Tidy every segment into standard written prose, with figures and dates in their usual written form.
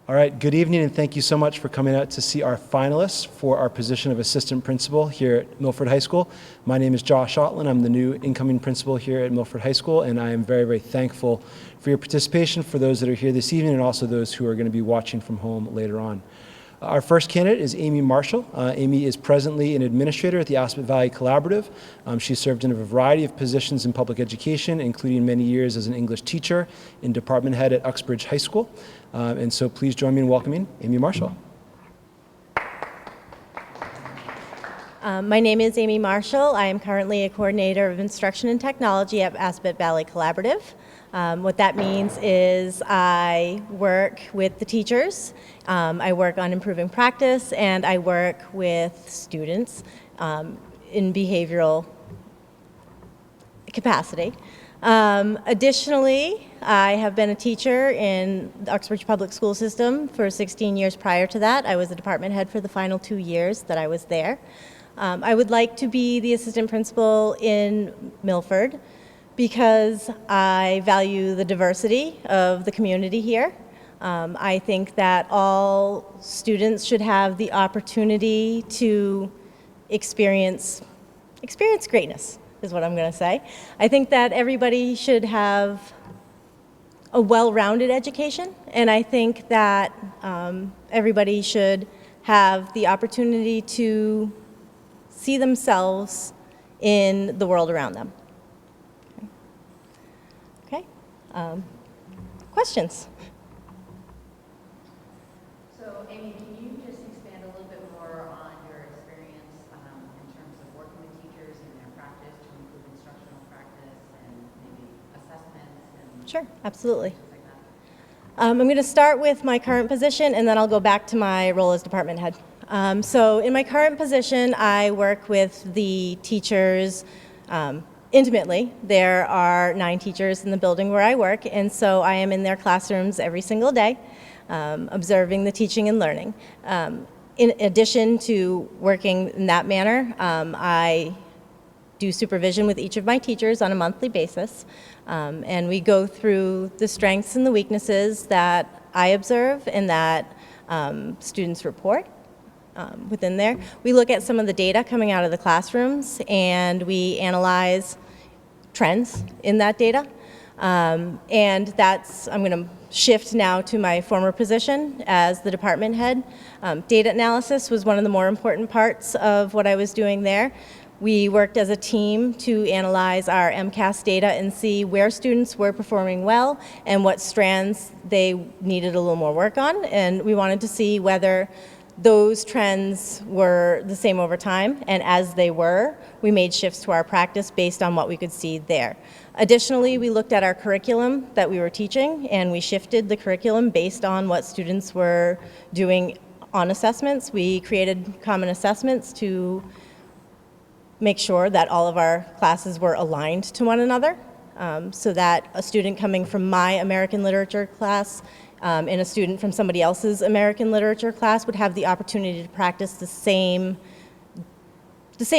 All right, good evening, and thank you so much for coming out to see our finalists for our position of assistant principal here at Milford High School. My name is Josh Otland. I'm the new incoming principal here at Milford High School, and I am very, very thankful for your participation, for those that are here this evening and also those who are going to be watching from home later on. Our first candidate is Amy Marshall. Amy is presently an administrator at the Aspet Valley Collaborative. She served in a variety of positions in public education, including many years as an English teacher and department head at Uxbridge High School. And so please join me in welcoming Amy Marshall. My name is Amy Marshall. I am currently a coordinator of instruction and technology at Aspet Valley Collaborative. What that means is I work with the teachers, I work on improving practice, and I work with students in behavioral capacity. Additionally, I have been a teacher in the Uxbridge Public School System for 16 years prior to that. I was the department head for the final 2 years that I was there. I would like to be the assistant principal in Milford because I value the diversity of the community here. I think that all students should have the opportunity to experience greatness, is what I'm going to say. I think that everybody should have a well-rounded education, and I think that everybody should have the opportunity to see themselves in the world around them. Okay. Questions? So, Amy, can you just expand a little bit more on your experience in terms of working with teachers in their practice to improve instructional practice and maybe assessments? And Sure, absolutely. things like that? I'm going to start with my current position, and then I'll go back to my role as department head. So in my current position, I work with the teachers intimately. There are 9 teachers in the building where I work, and so I am in their classrooms every single day, observing the teaching and learning. In addition to working in that manner, I do supervision with each of my teachers on a monthly basis, and we go through the strengths and the weaknesses that I observe and that students report. Within there. We look at some of the data coming out of the classrooms and we analyze trends in that data. And that's, I'm going to shift now to my former position as the department head. Data analysis was one of the more important parts of what I was doing there. We worked as a team to analyze our MCAS data and see where students were performing well and what strands they needed a little more work on. And we wanted to see whether those trends were the same over time, and as they were, we made shifts to our practice based on what we could see there. Additionally, we looked at our curriculum that we were teaching, and we shifted the curriculum based on what students were doing on assessments. We created common assessments to make sure that all of our classes were aligned to one another, so that a student coming from my American literature class and a student from somebody else's American literature class would have the opportunity to practice the same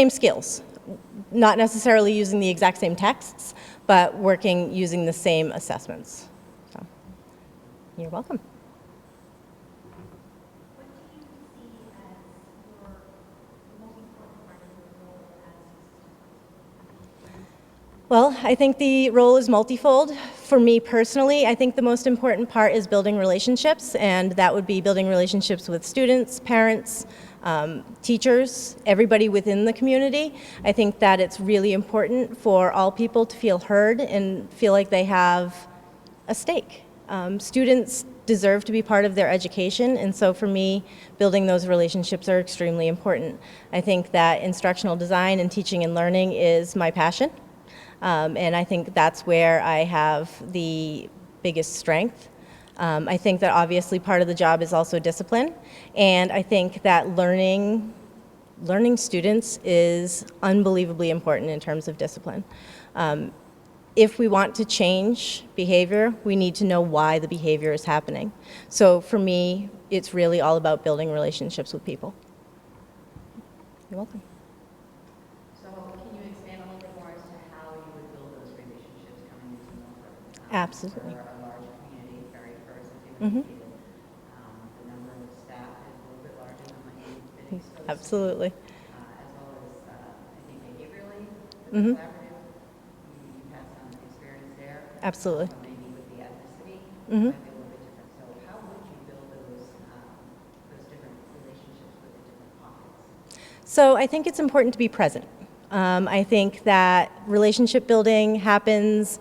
skills, not necessarily using the exact same texts, but working using the same assessments. So, you're welcome. What do you see as your most important part of your role as Well, I think the role is multifold. For me personally, I think the most important part is building relationships, and that would be building relationships with students, parents, teachers, everybody within the community. I think that it's really important for all people to feel heard and feel like they have a stake. Students deserve to be part of their education, and so for me, building those relationships are extremely important. I think that instructional design and teaching and learning is my passion. And I think that's where I have the biggest strength. I think that obviously part of the job is also discipline, and I think that learning students is unbelievably important in terms of discipline. If we want to change behavior, we need to know why the behavior is happening. So for me, it's really all about building relationships with people. You're welcome. Absolutely. Absolutely. We're a large community, very diverse and Mm-hmm. differentiated. Absolutely. As well as, I think behaviorally, with the Mhm. collaborative, you've had some experience there. Absolutely. Maybe with the ethnicity, Mhm. might be a little bit different. So how would you build those different relationships with the different pockets? So I think it's important to be present. I think that relationship building happens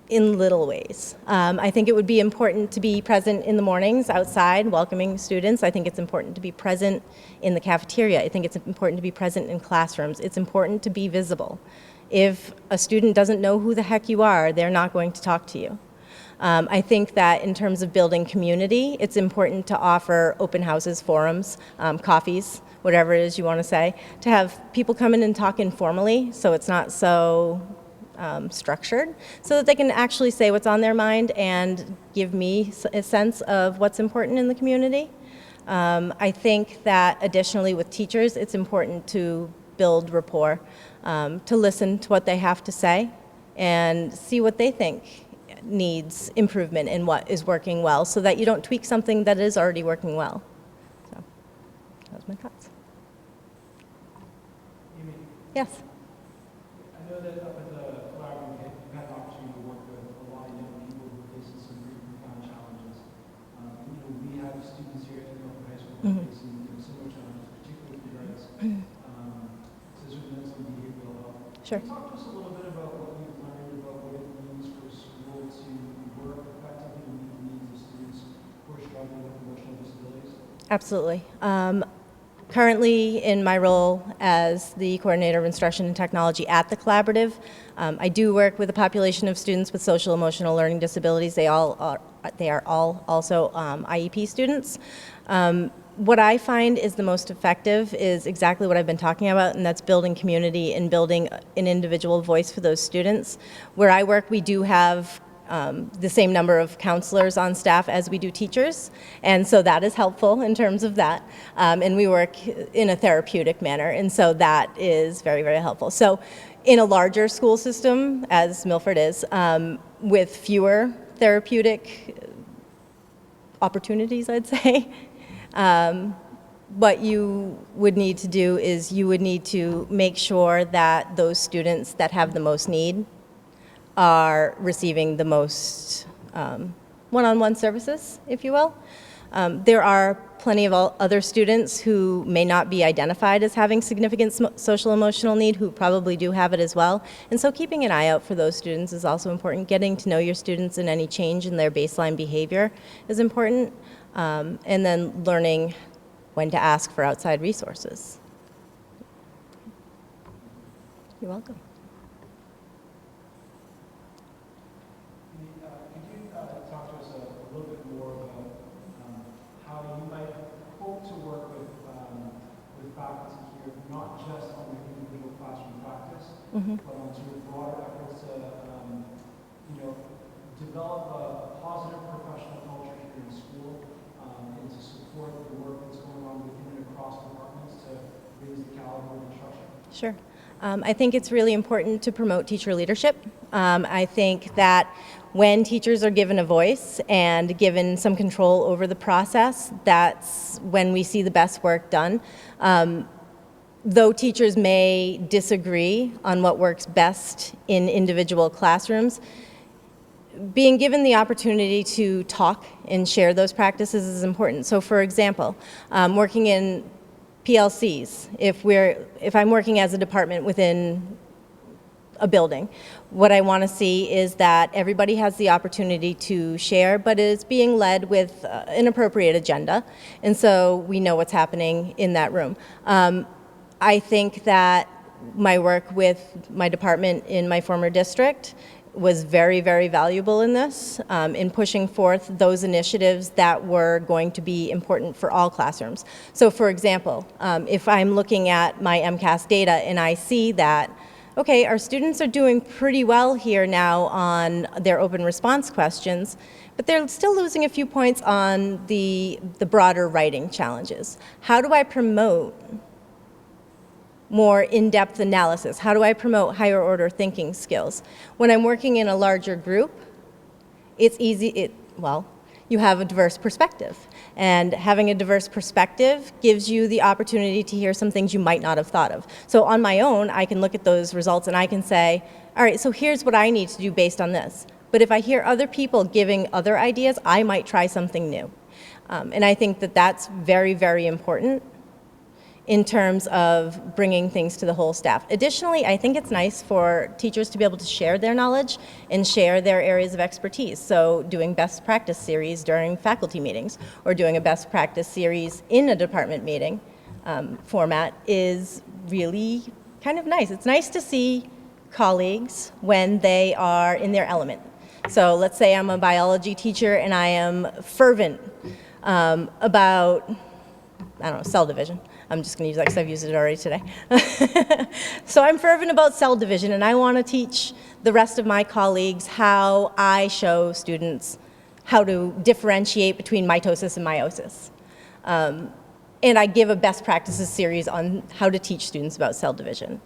in little ways. I think it would be important to be present in the mornings outside welcoming students. I think it's important to be present in the cafeteria. I think it's important to be present in classrooms. It's important to be visible. If a student doesn't know who the heck you are, they're not going to talk to you. I think that in terms of building community, it's important to offer open houses, forums, coffees, whatever it is you want to say, to have people come in and talk informally so it's not so structured, so that they can actually say what's on their mind and give me a sense of what's important in the community. I think that additionally with teachers, it's important to build rapport, to listen to what they have to say and see what they think needs improvement in what is working well so that you don't tweak something that is already working well. So that was my thoughts. Amy, Yes. I know that up at the collaborative, you've had an opportunity to work with a lot of young people who are facing some pretty profound challenges. We have students here at Milford High School who are facing similar challenges, particularly with regards to sort of mental and behavioral health. Sure. Can you talk to us a little bit about what you've learned about what it means for school to work effectively and meet the needs of students who are struggling with emotional disabilities? Absolutely. Currently, in my role as the coordinator of instruction and technology at the collaborative, I do work with a population of students with social emotional learning disabilities. They are all also IEP students. What I find is the most effective is exactly what I've been talking about, and that's building community and building an individual voice for those students. Where I work, we do have the same number of counselors on staff as we do teachers, and so that is helpful in terms of that. And we work in a therapeutic manner, and so that is very, very helpful. So in a larger school system, as Milford is, with fewer therapeutic opportunities, I'd say, what you would need to do is you would need to make sure that those students that have the most need are receiving the most one-on-one services, if you will. There are plenty of other students who may not be identified as having significant social emotional need who probably do have it as well. And so keeping an eye out for those students is also important. Getting to know your students and any change in their baseline behavior is important. And then learning when to ask for outside resources. You're welcome. Could you talk to us a little bit more about how you might hope to work with faculty here, not just on the individual classroom practice, but on sort of broader efforts to develop a positive professional culture here in school and to support the work that's going on within and across departments to raise the caliber of instruction? Sure. I think it's really important to promote teacher leadership. I think that when teachers are given a voice and given some control over the process, that's when we see the best work done. Though teachers may disagree on what works best in individual classrooms, being given the opportunity to talk and share those practices is important. So for example, working in PLCs, if I'm working as a department within a building, what I want to see is that everybody has the opportunity to share, but it's being led with an appropriate agenda, and so we know what's happening in that room. I think that my work with my department in my former district was very, very valuable in this, in pushing forth those initiatives that were going to be important for all classrooms. So for example, if I'm looking at my MCAS data and I see that, okay, our students are doing pretty well here now on their open response questions, but they're still losing a few points on the broader writing challenges. How do I promote more in-depth analysis? How do I promote higher order thinking skills? When I'm working in a larger group, it's easy, you have a diverse perspective. And having a diverse perspective gives you the opportunity to hear some things you might not have thought of. So on my own, I can look at those results and I can say, all right, so here's what I need to do based on this. But if I hear other people giving other ideas, I might try something new. And I think that that's very, very important in terms of bringing things to the whole staff. Additionally, I think it's nice for teachers to be able to share their knowledge and share their areas of expertise. So doing best practice series during faculty meetings or doing a best practice series in a department meeting format is really kind of nice. It's nice to see colleagues when they are in their element. So let's say I'm a biology teacher and I am fervent about, I don't know, cell division. I'm just going to use that because I've used it already today. So I'm fervent about cell division, and I want to teach the rest of my colleagues how I show students how to differentiate between mitosis and meiosis. And I give a best practices series on how to teach students about cell division.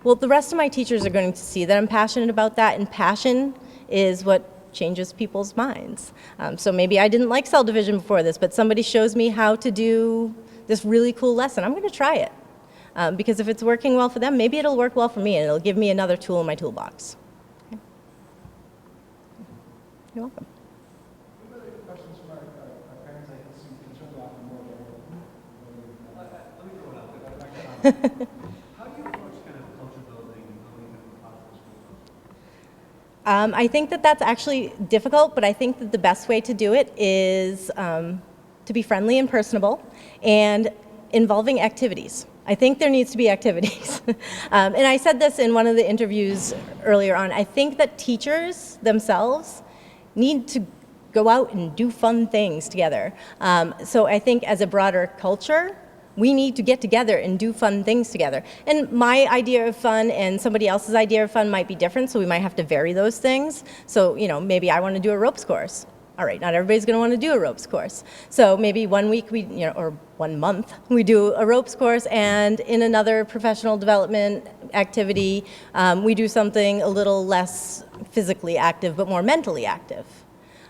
Well, the rest of my teachers are going to see that I'm passionate about that, and passion is what changes people's minds. So maybe I didn't like cell division before this, but somebody shows me how to do this really cool lesson. I'm going to try it. Because if it's working well for them, maybe it'll work well for me, and it'll give me another tool in my toolbox. Okay. You're welcome. What other questions from our parents? I can certainly offer more. Let me throw it out. How do you approach kind of culture building and building kind of a positive school culture? I think that that's actually difficult, but I think that the best way to do it is to be friendly and personable and involving activities. I think there needs to be activities. And I said this in one of the interviews earlier on. I think that teachers themselves need to go out and do fun things together. So I think as a broader culture, we need to get together and do fun things together. And my idea of fun and somebody else's idea of fun might be different, so we might have to vary those things. So, you know, maybe I want to do a ropes course. All right, not everybody's going to want to do a ropes course. So maybe 1 week we, or 1 month, we do a ropes course, and in another professional development activity, we do something a little less physically active, but more mentally active.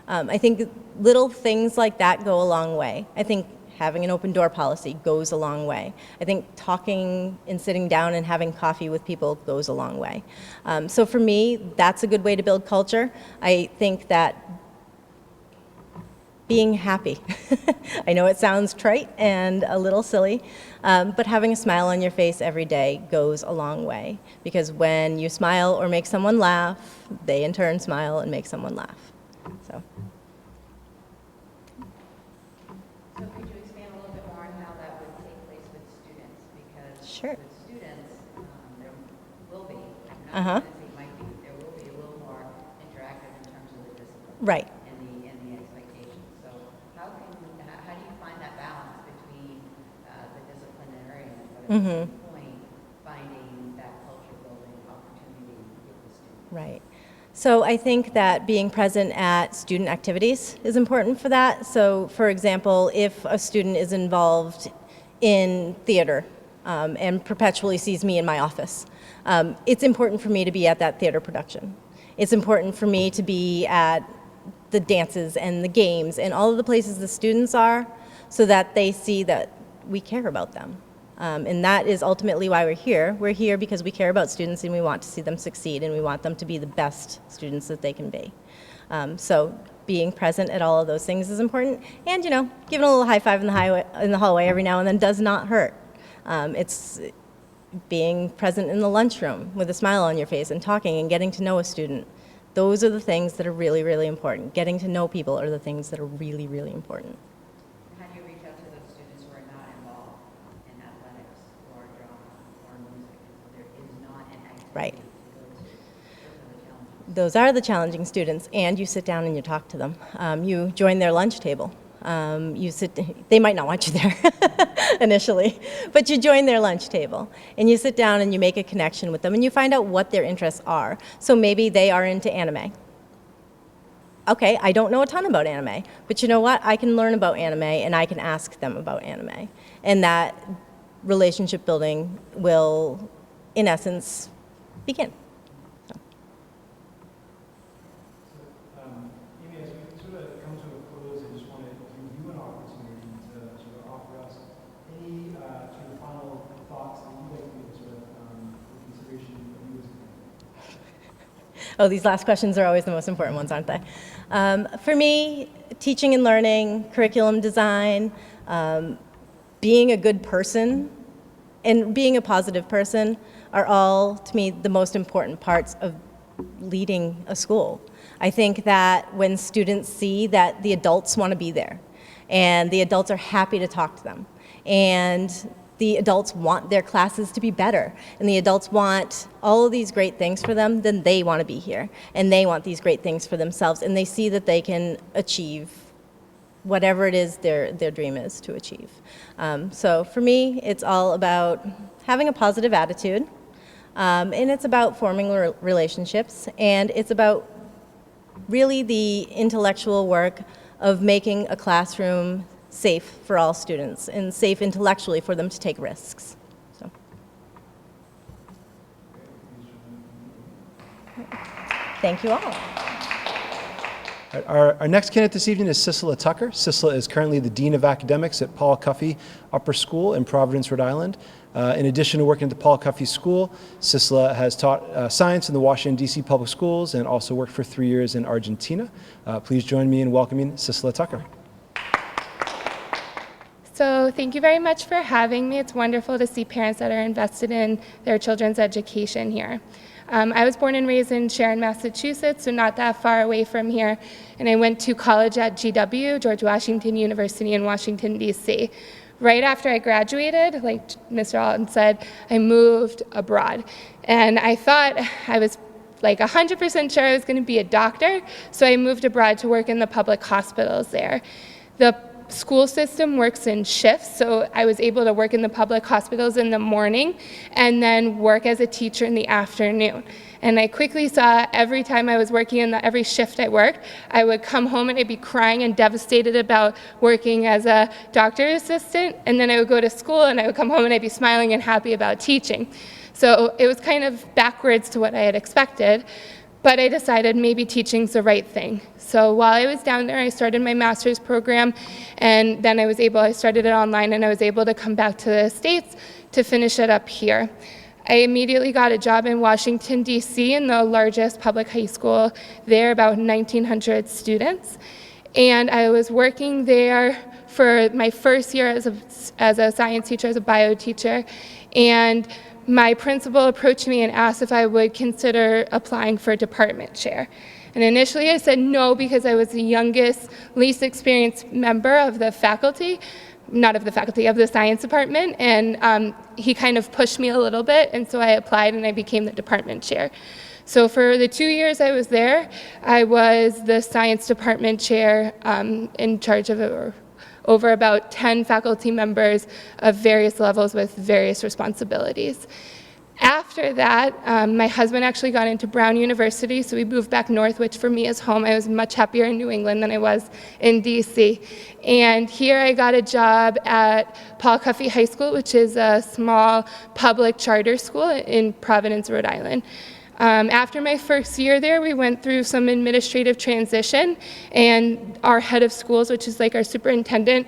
I think little things like that go a long way. I think having an open door policy goes a long way. I think talking and sitting down and having coffee with people goes a long way. So for me, that's a good way to build culture. I think that being happy. I know it sounds trite and a little silly, but having a smile on your face every day goes a long way. Because when you smile or make someone laugh, they in turn smile and make someone laugh. So. So could you expand a little bit more on how that would take place with students? Because Sure. with students, there will be, Uh-huh. it might be, there will be a little more interactive in terms of the discipline. Right. And the expectations. So how do you find that balance between the disciplinarian, but at the same point, finding that culture building opportunity with the students? Right. So I think that being present at student activities is important for that. So for example, if a student is involved in theater and perpetually sees me in my office, it's important for me to be at that theater production. It's important for me to be at the dances and the games and all of the places the students are, so that they see that we care about them. And that is ultimately why we're here. We're here because we care about students and we want to see them succeed and we want them to be the best students that they can be. So being present at all of those things is important. And, giving a little high five in the hallway every now and then does not hurt. It's being present in the lunchroom with a smile on your face and talking and getting to know a student. Those are the things that are really, really important. Getting to know people are the things that are really, really important. How do you reach out to those students who are not involved in athletics or drama or music? There is not an activity Right. to go to. Those are the challenges. Those are the challenging students, and you sit down and you talk to them. You join their lunch table. They might not want you there initially, but you join their lunch table and you sit down and you make a connection with them and you find out what their interests are. So maybe they are into anime. Okay, I don't know a ton about anime, but you know what? I can learn about anime and I can ask them about anime. And that relationship building will, in essence, begin. Amy, as we sort of come to a close and Oh, these last questions are always the most important ones, aren't they? For me, teaching and learning, curriculum design, being a good person, and being a positive person are all, to me, the most important parts of leading a school. I think that when students see that the adults want to be there, and the adults are happy to talk to them, and the adults want their classes to be better, and the adults want all of these great things for them, then they want to be here, and they want these great things for themselves, and they see that they can achieve whatever it is their dream is to achieve. So for me, it's all about having a positive attitude, and it's about forming relationships, and it's about really the intellectual work of making a classroom safe for all students and safe intellectually for them to take risks. So. Thank you all. Our next candidate this evening is Siciliano Tucker. Siciliano is currently the Dean of Academics at Paul Cuffey Upper School in Providence, Rhode Island. In addition to working at the Paul Cuffey School, Siciliano has taught science in the Washington, D.C. public schools and also worked for 3 years in Argentina. Please join me in welcoming Siciliano Tucker. So thank you very much for having me. It's wonderful to see parents that are invested in their children's education here. I was born and raised in Sharon, Massachusetts, so not that far away from here, and I went to college at GW, George Washington University in Washington, D.C. Right after I graduated, like Mr. Alton said, I moved abroad, and I thought I was like 100% sure I was going to be a doctor, so I moved abroad to work in the public hospitals there. The school system works in shifts, so I was able to work in the public hospitals in the morning and then work as a teacher in the afternoon. And I quickly saw every time I was working in every shift I worked, I would come home and I'd be crying and devastated about working as a doctor's assistant, and then I would go to school and I would come home and I'd be smiling and happy about teaching. So it was kind of backwards to what I had expected. But I decided maybe teaching's the right thing. So while I was down there, I started my master's program, and then I started it online, and I was able to come back to the States to finish it up here. I immediately got a job in Washington, D.C. in the largest public high school there, about 1,900 students. And I was working there for my first year as a science teacher, as a bio teacher, and my principal approached me and asked if I would consider applying for a department chair. And initially I said no because I was the youngest, least experienced member of the faculty, not of the faculty, of the science department, and he kind of pushed me a little bit, and so I applied and I became the department chair. So for the 2 years I was there, I was the science department chair in charge of over about 10 faculty members of various levels with various responsibilities. After that, my husband actually got into Brown University, so we moved back north, which for me is home. I was much happier in New England than I was in DC. And here I got a job at Paul Cuffey High School, which is a small public charter school in Providence, Rhode Island. After my first year there, we went through some administrative transition, and our head of schools, which is like our superintendent,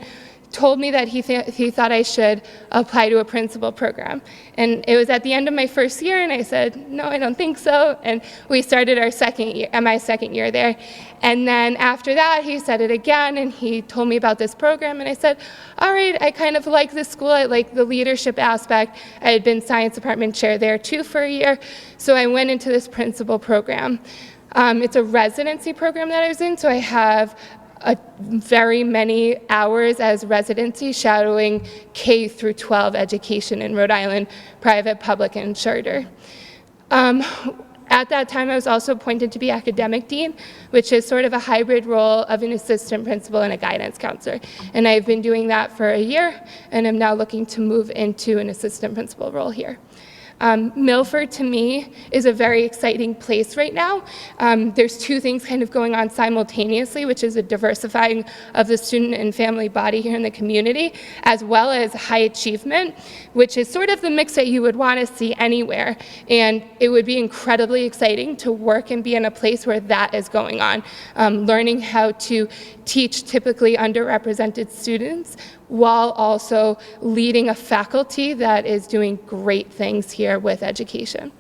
told me that he thought I should apply to a principal program. And it was at the end of my first year, and I said, no, I don't think so. And we started our my second year there. And then after that, he said it again, and he told me about this program, and I said, all right, I kind of like this school. I like the leadership aspect. I had been science department chair there too for a year, so I went into this principal program. It's a residency program that I was in, so I have very many hours as residency shadowing K through 12 education in Rhode Island, private, public, and charter. At that time, I was also appointed to be academic dean, which is sort of a hybrid role of an assistant principal and a guidance counselor. And I've been doing that for a year, and I'm now looking to move into an assistant principal role here. Milford, to me, is a very exciting place right now. There's two things kind of going on simultaneously, which is a diversifying of the student and family body here in the community, as well as high achievement, which is sort of the mix that you would want to see anywhere. And it would be incredibly exciting to work and be in a place where that is going on, learning how to teach typically underrepresented students while also leading a faculty that is doing great things here with education.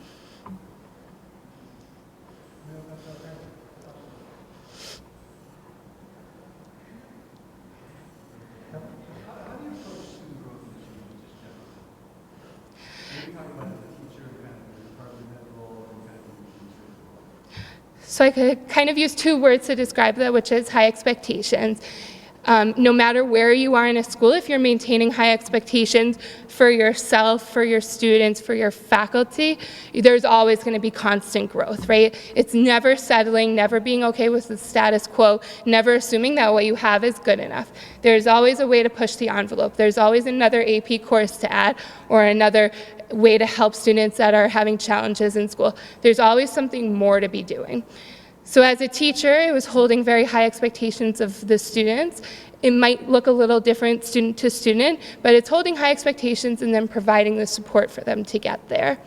So I could kind of use two words to describe that, which is high expectations. No matter where you are in a school, if you're maintaining high expectations for yourself, for your students, for your faculty, there's always going to be constant growth, right? It's never settling, never being okay with the status quo, never assuming that what you have is good enough. There's always a way to push the envelope. There's always another AP course to add or another way to help students that are having challenges in school. There's always something more to be doing. So as a teacher, it was holding very high expectations of the students. It might look a little different student to student, but it's holding high expectations and then providing the support for them to get there.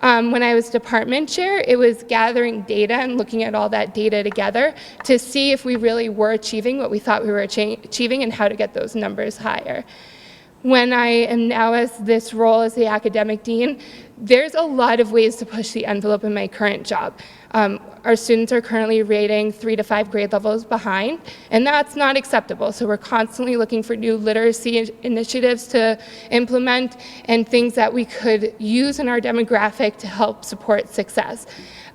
When I was department chair, it was gathering data and looking at all that data together to see if we really were achieving what we thought we were achieving and how to get those numbers higher. When I am now as this role as the academic dean, there's a lot of ways to push the envelope in my current job. Our students are currently rating 3 to 5 grade levels behind, and that's not acceptable. So we're constantly looking for new literacy initiatives to implement and things that we could use in our demographic to help support success.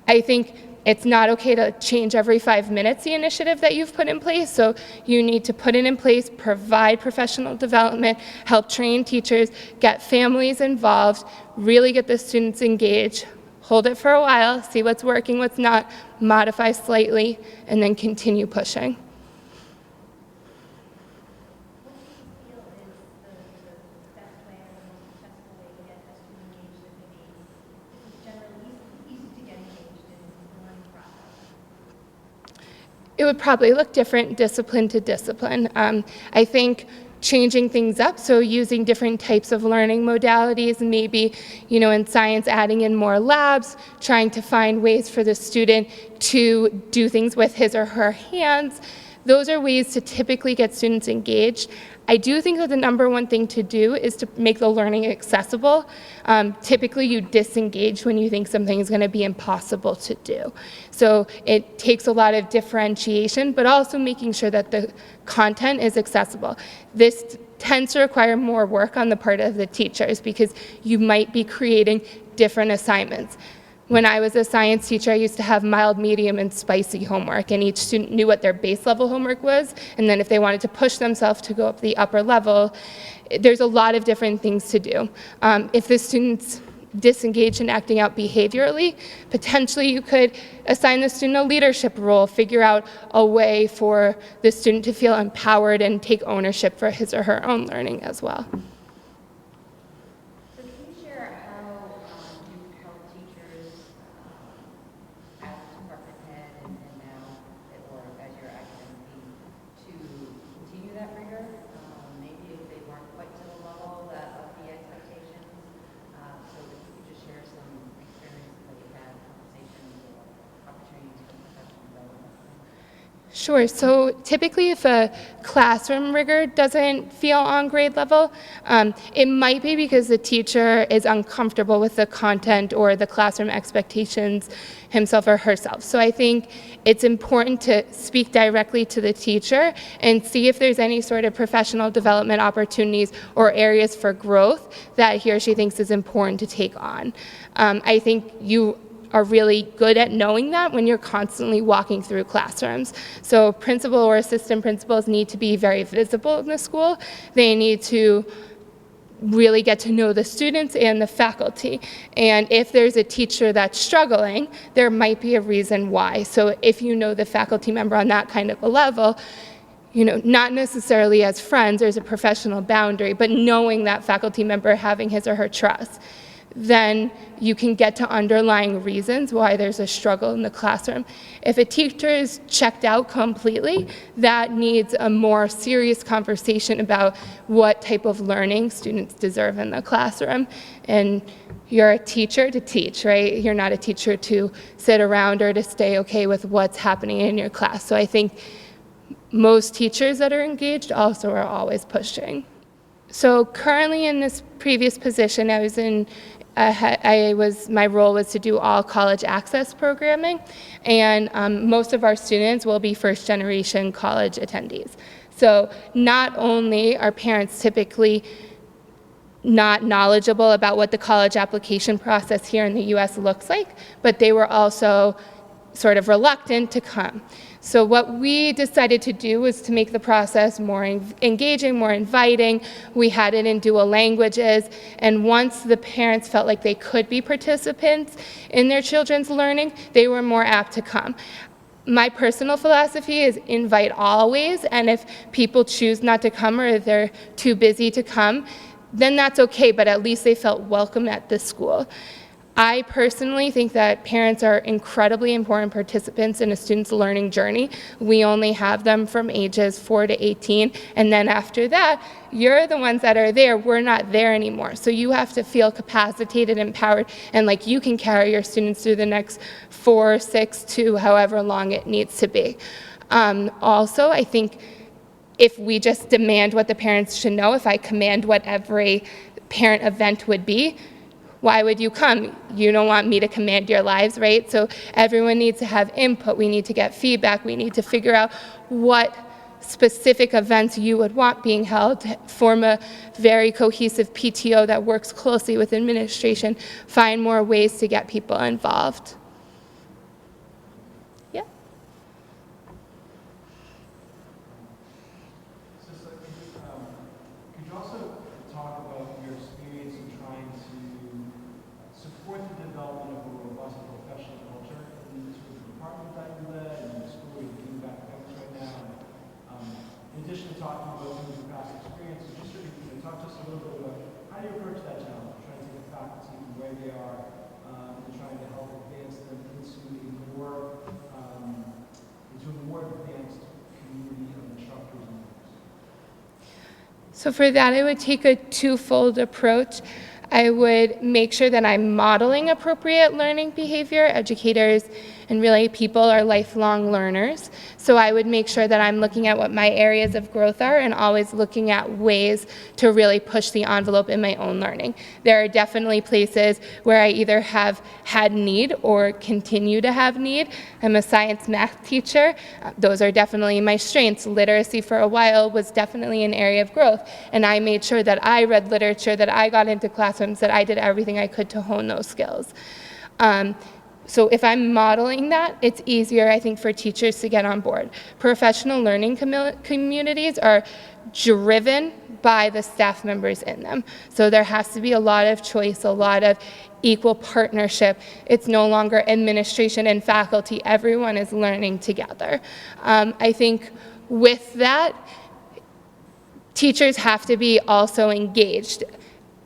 I think it's not okay to change every 5 minutes the initiative that you've put in place, so you need to put it in place, provide professional development, help train teachers, get families involved, really get the students engaged, hold it for a while, see what's working, what's not, modify slightly, and then continue pushing. It would probably look different discipline to discipline. I think changing things up, so using different types of learning modalities, maybe, in science adding in more labs, trying to find ways for the student to do things with his or her hands. Those are ways to typically get students engaged. I do think that the number one thing to do is to make the learning accessible. Typically you disengage when you think something is going to be impossible to do. So it takes a lot of differentiation, but also making sure that the content is accessible. This tends to require more work on the part of the teachers because you might be creating different assignments. When I was a science teacher, I used to have mild, medium, and spicy homework, and each student knew what their base level homework was, and then if they wanted to push themselves to go up the upper level, there's a lot of different things to do. If the students disengage in acting out behaviorally, potentially you could assign the student a leadership role, figure out a way for the student to feel empowered and take ownership for his or her own learning as well. Sure. So typically if a classroom rigor doesn't feel on grade level, it might be because the teacher is uncomfortable with the content or the classroom expectations himself or herself. So I think it's important to speak directly to the teacher and see if there's any sort of professional development opportunities or areas for growth that he or she thinks is important to take on. I think you are really good at knowing that when you're constantly walking through classrooms. So principal or assistant principals need to be very visible in the school. They need to really get to know the students and the faculty. And if there's a teacher that's struggling, there might be a reason why. So if you know the faculty member on that kind of a level, not necessarily as friends, there's a professional boundary, but knowing that faculty member, having his or her trust, then you can get to underlying reasons why there's a struggle in the classroom. If a teacher is checked out completely, that needs a more serious conversation about what type of learning students deserve in the classroom. And you're a teacher to teach, right? You're not a teacher to sit around or to stay okay with what's happening in your class. So I think most teachers that are engaged also are always pushing. So currently in this previous position, my role was to do all college access programming, and most of our students will be first-generation college attendees. So not only are parents typically not knowledgeable about what the college application process here in the U.S. looks like, but they were also sort of reluctant to come. So what we decided to do was to make the process more engaging, more inviting. We had it in dual languages, and once the parents felt like they could be participants in their children's learning, they were more apt to come. My personal philosophy is invite always, and if people choose not to come or they're too busy to come, then that's okay, but at least they felt welcome at the school. I personally think that parents are incredibly important participants in a student's learning journey. We only have them from ages 4 to 18, and then after that, you're the ones that are there. We're not there anymore. So you have to feel capacitated, empowered, and like you can carry your students through the next 4, 6, 2, however long it needs to be. Also, I think if we just demand what the parents should know, if I command what every parent event would be, why would you come? You don't want me to command your lives, right? So everyone needs to have input. We need to get feedback. We need to figure out what specific events you would want being held, form a very cohesive PTO that works closely with administration, find more ways to get people involved. Yeah. Could you also talk about your experience in trying to support the development of a robust professional culture in the sort of department that you led and the school you're doing back at campus right now? In addition to talking about some of your past experiences, just sort of talk to us a little bit about how do you approach that challenge, trying to get faculty from where they are and trying to help advance them into a more advanced community of instructors and learners. So for that, I would take a twofold approach. I would make sure that I'm modeling appropriate learning behavior. Educators and really people are lifelong learners. So I would make sure that I'm looking at what my areas of growth are and always looking at ways to really push the envelope in my own learning. There are definitely places where I either have had need or continue to have need. I'm a science math teacher. Those are definitely my strengths. Literacy for a while was definitely an area of growth. And I made sure that I read literature, that I got into classrooms, that I did everything I could to hone those skills. So if I'm modeling that, it's easier, I think, for teachers to get on board. Professional learning communities are driven by the staff members in them. So there has to be a lot of choice, a lot of equal partnership. It's no longer administration and faculty. Everyone is learning together. I think with that, teachers have to be also engaged.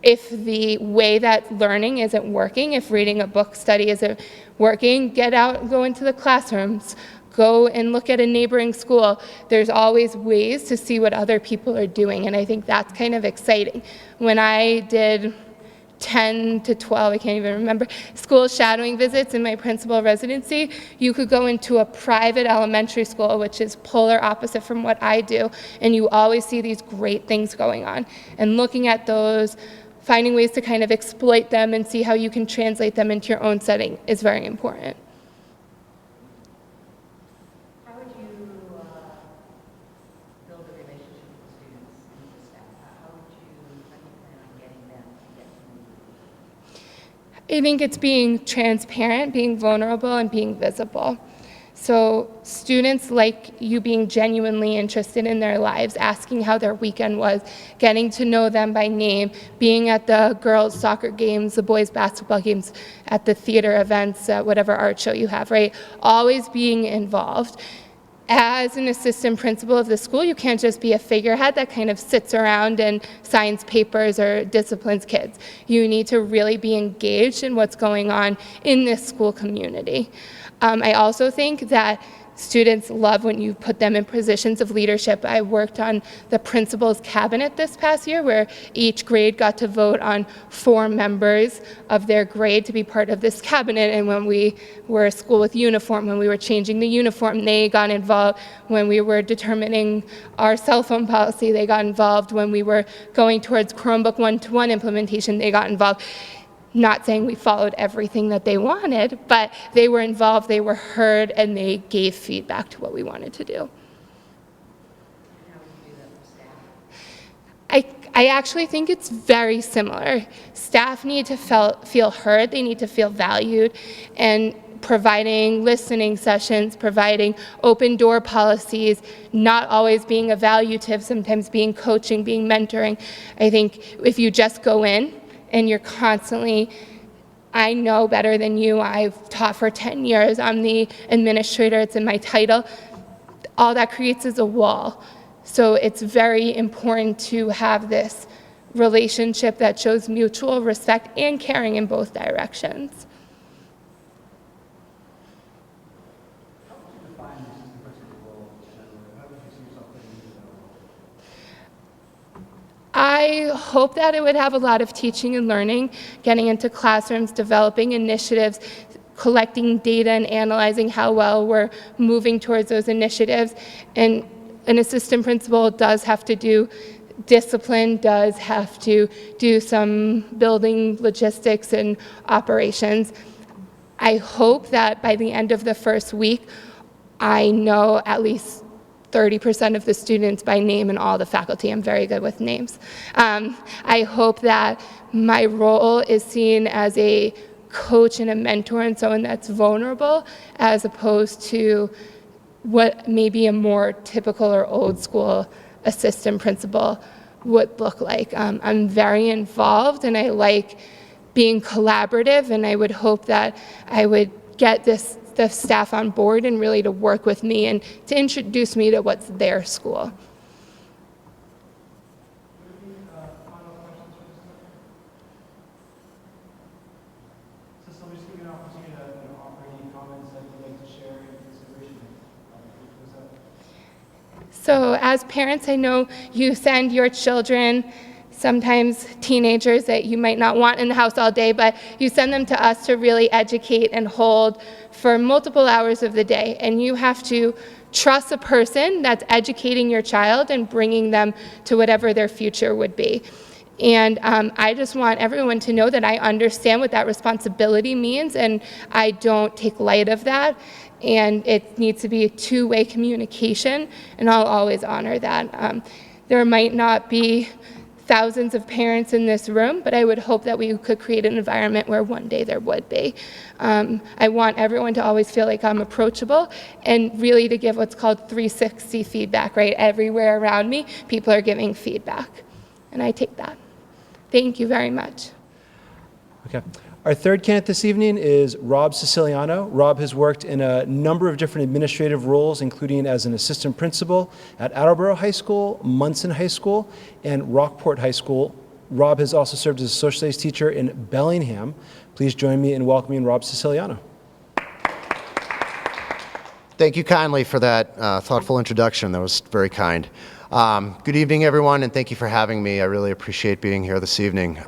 If the way that learning isn't working, if reading a book study isn't working, get out and go into the classrooms. Go and look at a neighboring school. There's always ways to see what other people are doing, and I think that's kind of exciting. When I did 10 to 12, I can't even remember, school shadowing visits in my principal residency, you could go into a private elementary school, which is polar opposite from what I do, and you always see these great things going on. And looking at those, finding ways to kind of exploit them and see how you can translate them into your own setting is very important. How would you build a relationship with the students and the staff? How do you plan on getting them to get to know you? I think it's being transparent, being vulnerable, and being visible. So students like you being genuinely interested in their lives, asking how their weekend was, getting to know them by name, being at the girls' soccer games, the boys' basketball games, at the theater events, whatever art show you have, right? Always being involved. As an assistant principal of the school, you can't just be a figurehead that kind of sits around and signs papers or disciplines kids. You need to really be engaged in what's going on in this school community. I also think that students love when you put them in positions of leadership. I worked on the principal's cabinet this past year where each grade got to vote on 4 members of their grade to be part of this cabinet. And when we were a school with uniform, when we were changing the uniform, they got involved. When we were determining our cell phone policy, they got involved. When we were going towards Chromebook one-to-one implementation, they got involved. Not saying we followed everything that they wanted, but they were involved, they were heard, and they gave feedback to what we wanted to do. And how would you do that with staff? I actually think it's very similar. Staff need to feel heard, they need to feel valued, and providing listening sessions, providing open door policies, not always being evaluative, sometimes being coaching, being mentoring. I think if you just go in and you're constantly, I know better than you, I've taught for 10 years, I'm the administrator, it's in my title, all that creates is a wall. So it's very important to have this relationship that shows mutual respect and caring in both directions. I hope that it would have a lot of teaching and learning, getting into classrooms, developing initiatives, collecting data and analyzing how well we're moving towards those initiatives. And an assistant principal does have to do discipline, does have to do some building logistics and operations. I hope that by the end of the first week, I know at least 30% of the students by name and all the faculty. I'm very good with names. I hope that my role is seen as a coach and a mentor and someone that's vulnerable, as opposed to what maybe a more typical or old school assistant principal would look like. I'm very involved and I like being collaborative, and I would hope that I would get the staff on board and really to work with me and to introduce me to what's their school. So as parents, I know you send your children, sometimes teenagers that you might not want in the house all day, but you send them to us to really educate and hold for multiple hours of the day. And you have to trust a person that's educating your child and bringing them to whatever their future would be. And I just want everyone to know that I understand what that responsibility means, and I don't take light of that. And it needs to be a two-way communication, and I'll always honor that. There might not be thousands of parents in this room, but I would hope that we could create an environment where one day there would be. I want everyone to always feel like I'm approachable, and really to give what's called 360 feedback, right? Everywhere around me, people are giving feedback, and I take that. Thank you very much. Okay. Our third candidate this evening is Rob Siciliano. Rob has worked in a number of different administrative roles, including as an assistant principal at Attleboro High School, Munson High School, and Rockport High School. Rob has also served as a social studies teacher in Bellingham. Please join me in welcoming Rob Siciliano. Thank you kindly for that thoughtful introduction. That was very kind. Good evening, everyone, and thank you for having me. I really appreciate being here this evening.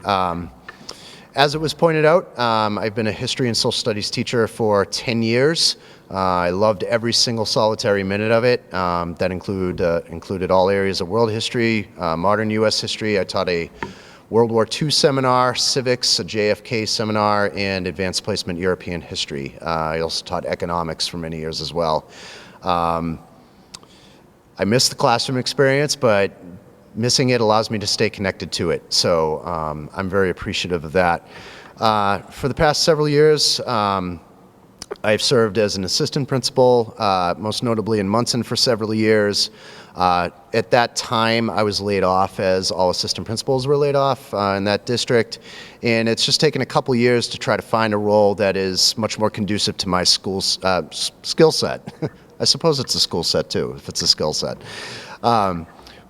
As it was pointed out, I've been a history and social studies teacher for 10 years. I loved every single solitary minute of it. That included all areas of world history, modern U.S. history. I taught a World War II seminar, civics, a JFK seminar, and advanced placement European history. I also taught economics for many years as well. I miss the classroom experience, but missing it allows me to stay connected to it. So I'm very appreciative of that. For the past several years, I've served as an assistant principal, most notably in Munson for several years. At that time, I was laid off, as all assistant principals were laid off in that district. And it's just taken a couple years to try to find a role that is much more conducive to my school's skill set. I suppose it's a school set too, if it's a skill set.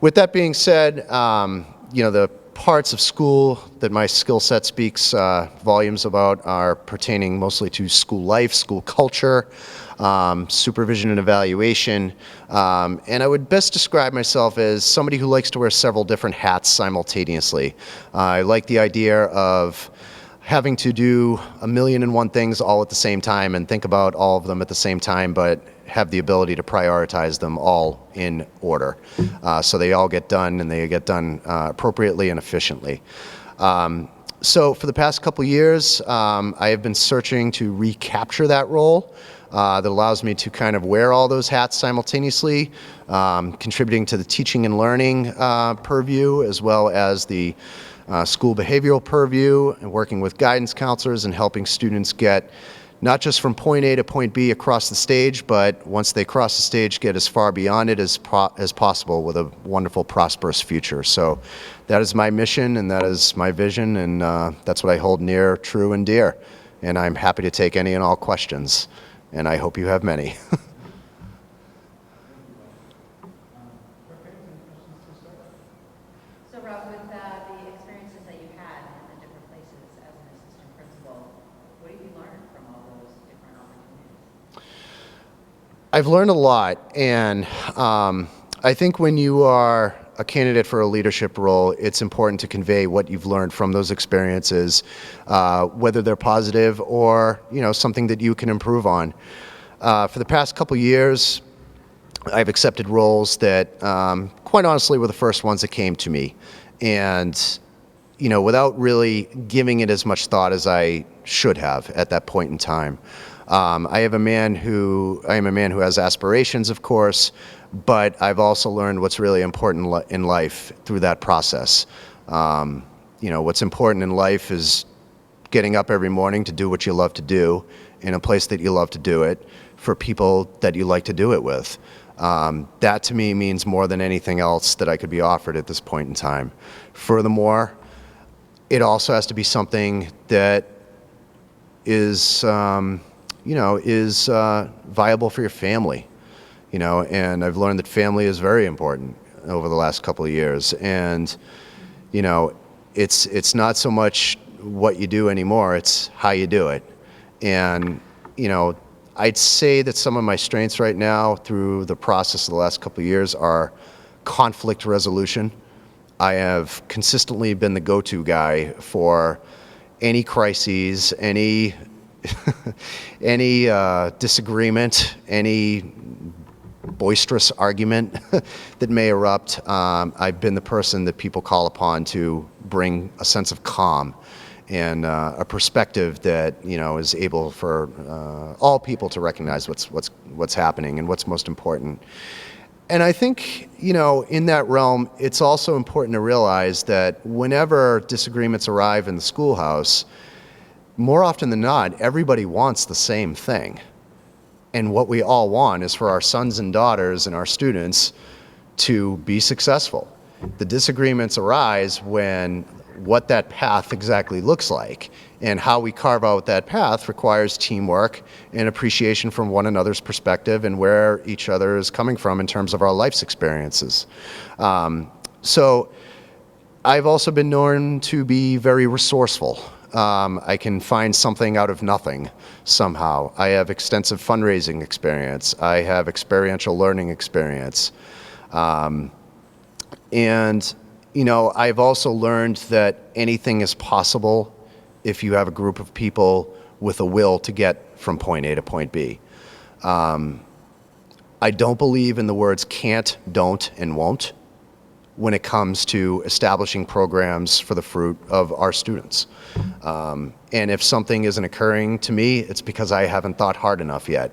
With that being said, the parts of school that my skill set speaks volumes about are pertaining mostly to school life, school culture, supervision and evaluation, and I would best describe myself as somebody who likes to wear several different hats simultaneously. I like the idea of having to do 1,000,001 things all at the same time and think about all of them at the same time, but have the ability to prioritize them all in order. So they all get done, and they get done appropriately and efficiently. So for the past couple years, I have been searching to recapture that role that allows me to kind of wear all those hats simultaneously, contributing to the teaching and learning purview, as well as the school behavioral purview, and working with guidance counselors and helping students get not just from point A to point B across the stage, but once they cross the stage, get as far beyond it as possible with a wonderful, prosperous future. So that is my mission, and that is my vision, and that's what I hold near, true, and dear. And I'm happy to take any and all questions, and I hope you have many. So Rob, with the experiences that you had in the different places as an assistant principal, what have you learned from all those different opportunities? I've learned a lot, and I think when you are a candidate for a leadership role, it's important to convey what you've learned from those experiences, whether they're positive or something that you can improve on. For the past couple years, I've accepted roles that, quite honestly, were the first ones that came to me, and without really giving it as much thought as I should have at that point in time. I am a man who has aspirations, of course, but I've also learned what's really important in life through that process. What's important in life is getting up every morning to do what you love to do in a place that you love to do it for people that you like to do it with. That to me means more than anything else that I could be offered at this point in time. Furthermore, it also has to be something that is viable for your family, and I've learned that family is very important over the last couple of years. And, it's not so much what you do anymore, it's how you do it. And, I'd say that some of my strengths right now through the process of the last couple of years are conflict resolution. I have consistently been the go-to guy for any crises, any disagreement, any boisterous argument that may erupt. I've been the person that people call upon to bring a sense of calm and a perspective that is able for all people to recognize what's happening and what's most important. And I think in that realm, it's also important to realize that whenever disagreements arrive in the schoolhouse, more often than not, everybody wants the same thing. And what we all want is for our sons and daughters and our students to be successful. The disagreements arise when what that path exactly looks like, and how we carve out that path requires teamwork and appreciation from one another's perspective and where each other is coming from in terms of our life's experiences. So I've also been known to be very resourceful. I can find something out of nothing somehow. I have extensive fundraising experience. I have experiential learning experience. And I've also learned that anything is possible if you have a group of people with a will to get from point A to point B. I don't believe in the words can't, don't, and won't when it comes to establishing programs for the fruit of our students. And if something isn't occurring to me, it's because I haven't thought hard enough yet,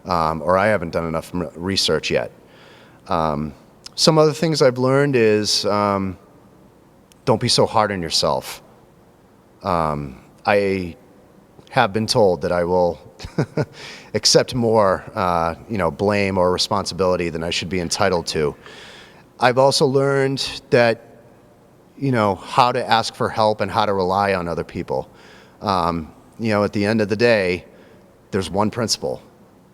or I haven't done enough research yet. Some other things I've learned is don't be so hard on yourself. I have been told that I will accept more blame or responsibility than I should be entitled to. I've also learned that how to ask for help and how to rely on other people. At the end of the day, there's one principal.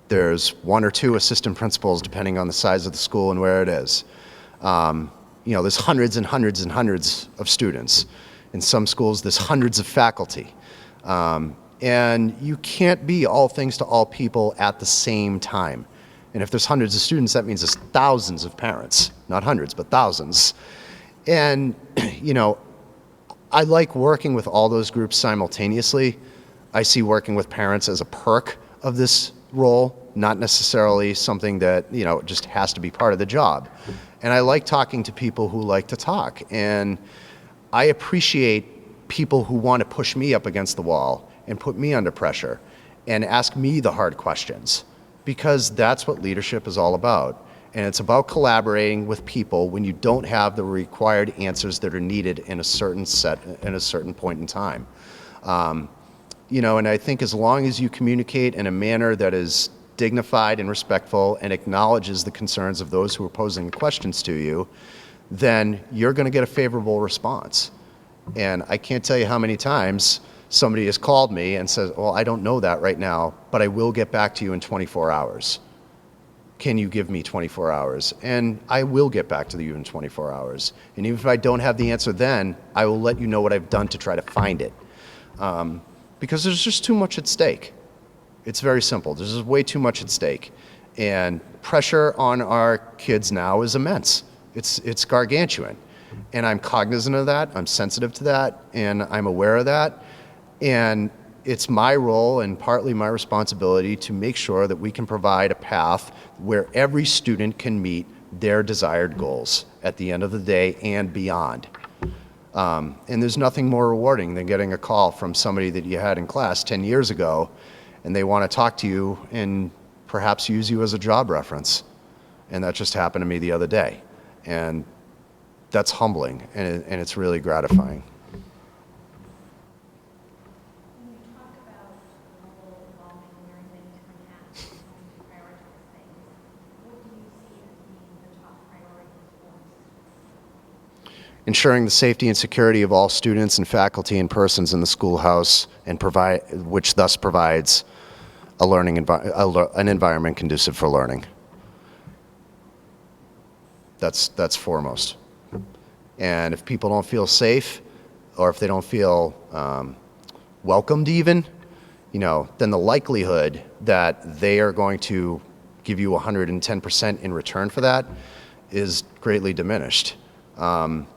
There's one or two assistant principals depending on the size of the school and where it is. There's hundreds and hundreds and hundreds of students. In some schools, there's hundreds of faculty. And you can't be all things to all people at the same time. And if there's hundreds of students, that means there's thousands of parents. Not hundreds, but thousands. And, I like working with all those groups simultaneously. I see working with parents as a perk of this role, not necessarily something that, just has to be part of the job. And I like talking to people who like to talk. And I appreciate people who want to push me up against the wall and put me under pressure and ask me the hard questions, because that's what leadership is all about. And it's about collaborating with people when you don't have the required answers that are needed in a certain point in time. And I think as long as you communicate in a manner that is dignified and respectful and acknowledges the concerns of those who are posing the questions to you, then you're going to get a favorable response. And I can't tell you how many times somebody has called me and says, well, I don't know that right now, but I will get back to you in 24 hours. Can you give me 24 hours? And I will get back to you in 24 hours. And even if I don't have the answer then, I will let you know what I've done to try to find it. Because there's just too much at stake. It's very simple. There's just way too much at stake. And pressure on our kids now is immense. It's gargantuan. And I'm cognizant of that, I'm sensitive to that, and I'm aware of that. And it's my role and partly my responsibility to make sure that we can provide a path where every student can meet their desired goals at the end of the day and beyond. And there's nothing more rewarding than getting a call from somebody that you had in class 10 years ago, and they want to talk to you and perhaps use you as a job reference. And that just happened to me the other day. And that's humbling, and it's really gratifying. When you talk about global involvement in learning many different hats and to prioritize things, what do you see as being the top priorities for us? Ensuring the safety and security of all students and faculty and persons in the schoolhouse, and which thus provides a an environment conducive for learning. That's foremost. And if people don't feel safe, or if they don't feel welcomed even, then the likelihood that they are going to give you 110% in return for that is greatly diminished. As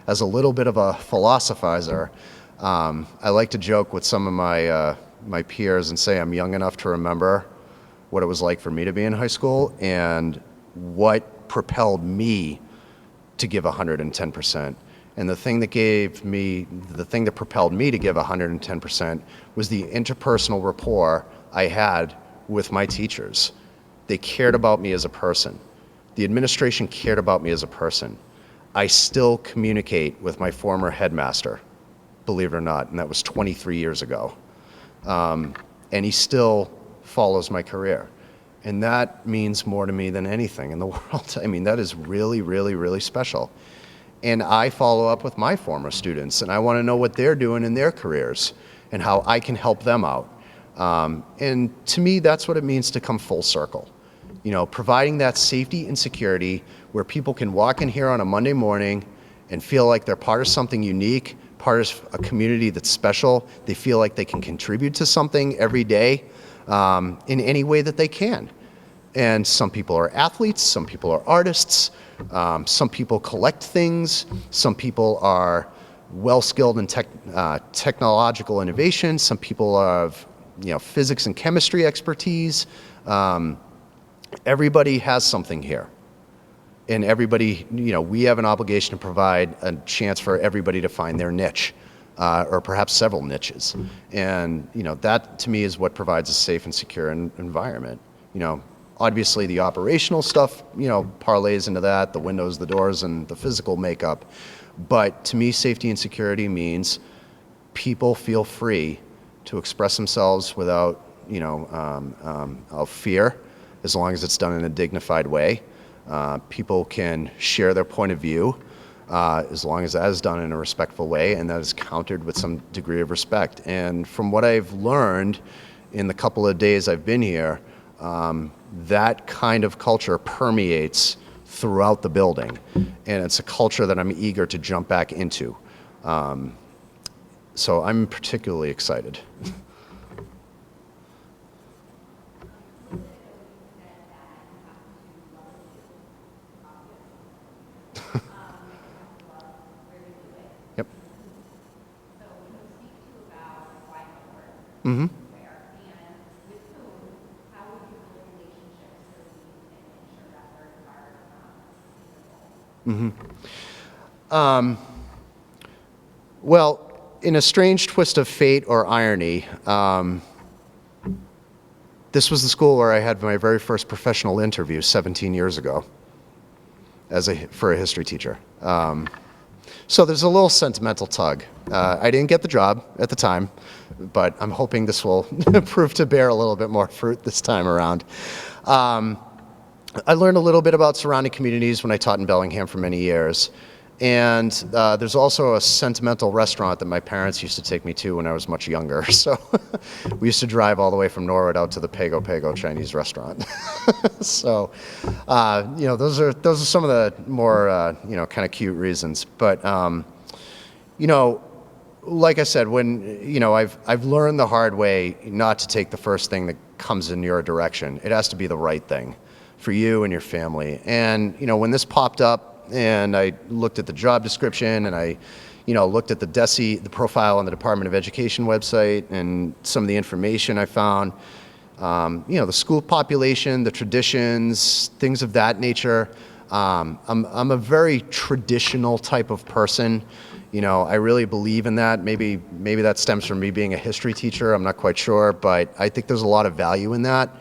as a little bit of a philosophizer, I like to joke with some of my peers and say I'm young enough to remember what it was like for me to be in high school and what propelled me to give 110%. And the thing that propelled me to give 110% was the interpersonal rapport I had with my teachers. They cared about me as a person. The administration cared about me as a person. I still communicate with my former headmaster, believe it or not, and that was 23 years ago. And he still follows my career. And that means more to me than anything in the world. I mean, that is really, really, really special. And I follow up with my former students, and I want to know what they're doing in their careers and how I can help them out. And to me, that's what it means to come full circle. Providing that safety and security where people can walk in here on a Monday morning and feel like they're part of something unique, part of a community that's special. They feel like they can contribute to something every day. In any way that they can. And some people are athletes, some people are artists, some people collect things, some people are well-skilled in technological innovation, some people have physics and chemistry expertise. Everybody has something here. And everybody, we have an obligation to provide a chance for everybody to find their niche. Or perhaps several niches. And, that to me is what provides a safe and secure environment. Obviously the operational stuff, parlays into that, the windows, the doors, and the physical makeup. But to me, safety and security means people feel free to express themselves without, of fear, as long as it's done in a dignified way. People can share their point of view, as long as that is done in a respectful way and that is countered with some degree of respect. And from what I've learned in the couple of days I've been here, that kind of culture permeates throughout the building. And it's a culture that I'm eager to jump back into. So I'm particularly excited. Mm-hmm. And with whom, how would you build relationships so that you can ensure that work are feasible? Well, in a strange twist of fate or irony, this was the school where I had my very first professional interview 17 years ago for a history teacher. So there's a little sentimental tug. I didn't get the job at the time, but I'm hoping this will prove to bear a little bit more fruit this time around. I learned a little bit about surrounding communities when I taught in Bellingham for many years. And there's also a sentimental restaurant that my parents used to take me to when I was much younger. So we used to drive all the way from Norwood out to the Pago Pago Chinese restaurant. So, those are some of the more, kind of cute reasons. But, like I said, when, I've learned the hard way not to take the first thing that comes in your direction. It has to be the right thing for you and your family. And, when this popped up, and I looked at the job description, and I, looked at the profile on the Department of Education website, and some of the information I found, the school population, the traditions, things of that nature. I'm a very traditional type of person. I really believe in that. Maybe that stems from me being a history teacher. I'm not quite sure, but I think there's a lot of value in that.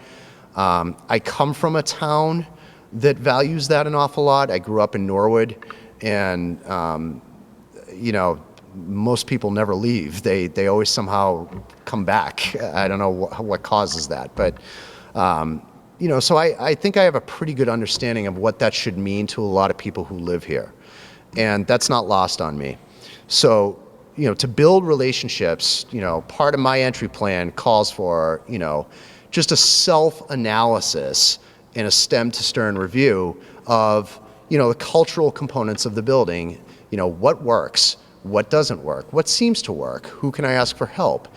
I come from a town that values that an awful lot. I grew up in Norwood, and most people never leave. They always somehow come back. I don't know what causes that, but so I think I have a pretty good understanding of what that should mean to a lot of people who live here, and that's not lost on me. So to build relationships, part of my entry plan calls for just a self-analysis and a stem to stern review of, the cultural components of the building, what works, what doesn't work, what seems to work, who can I ask for help,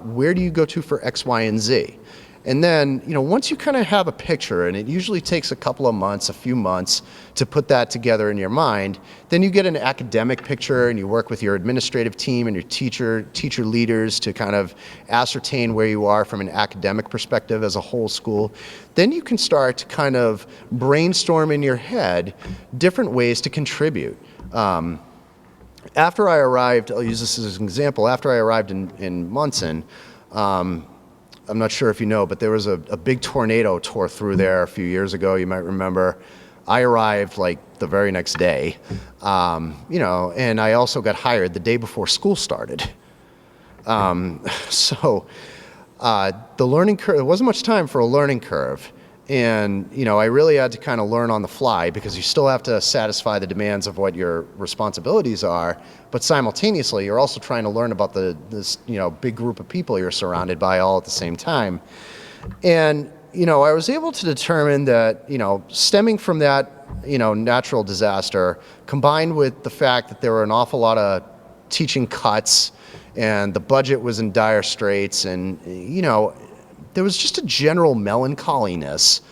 where do you go to for X, Y, and Z? And then, once you kind of have a picture, and it usually takes a couple of months, a few months to put that together in your mind, then you get an academic picture, and you work with your administrative team and your teacher leaders to kind of ascertain where you are from an academic perspective as a whole school. Then you can start to kind of brainstorm in your head different ways to contribute. After I arrived, I'll use this as an example, after I arrived in Munson, I'm not sure if you know, but there was a big tornado tore through there a few years ago, you might remember. I arrived like the very next day, and I also got hired the day before school started. So the learning curve, there wasn't much time for a learning curve. And, I really had to kind of learn on the fly, because you still have to satisfy the demands of what your responsibilities are, but simultaneously you're also trying to learn about this big group of people you're surrounded by all at the same time. And, I was able to determine that, stemming from that, natural disaster, combined with the fact that there were an awful lot of teaching cuts, and the budget was in dire straits, and, there was just a general melancholiness,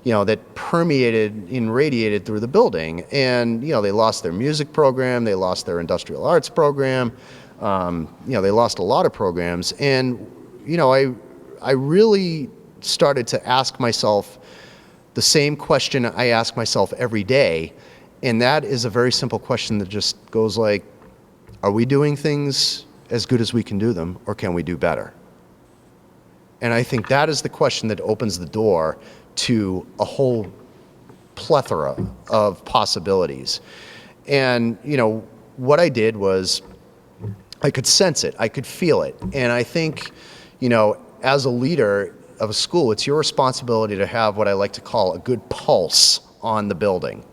that permeated and radiated through the building. And, they lost their music program, they lost their industrial arts program, they lost a lot of programs. And, I really started to ask myself the same question I ask myself every day. And that is a very simple question that just goes like, are we doing things as good as we can do them, or can we do better? And I think that is the question that opens the door to a whole plethora of possibilities. And, what I did was I could sense it, I could feel it. And I think, as a leader of a school, it's your responsibility to have what I like to call a good pulse on the building.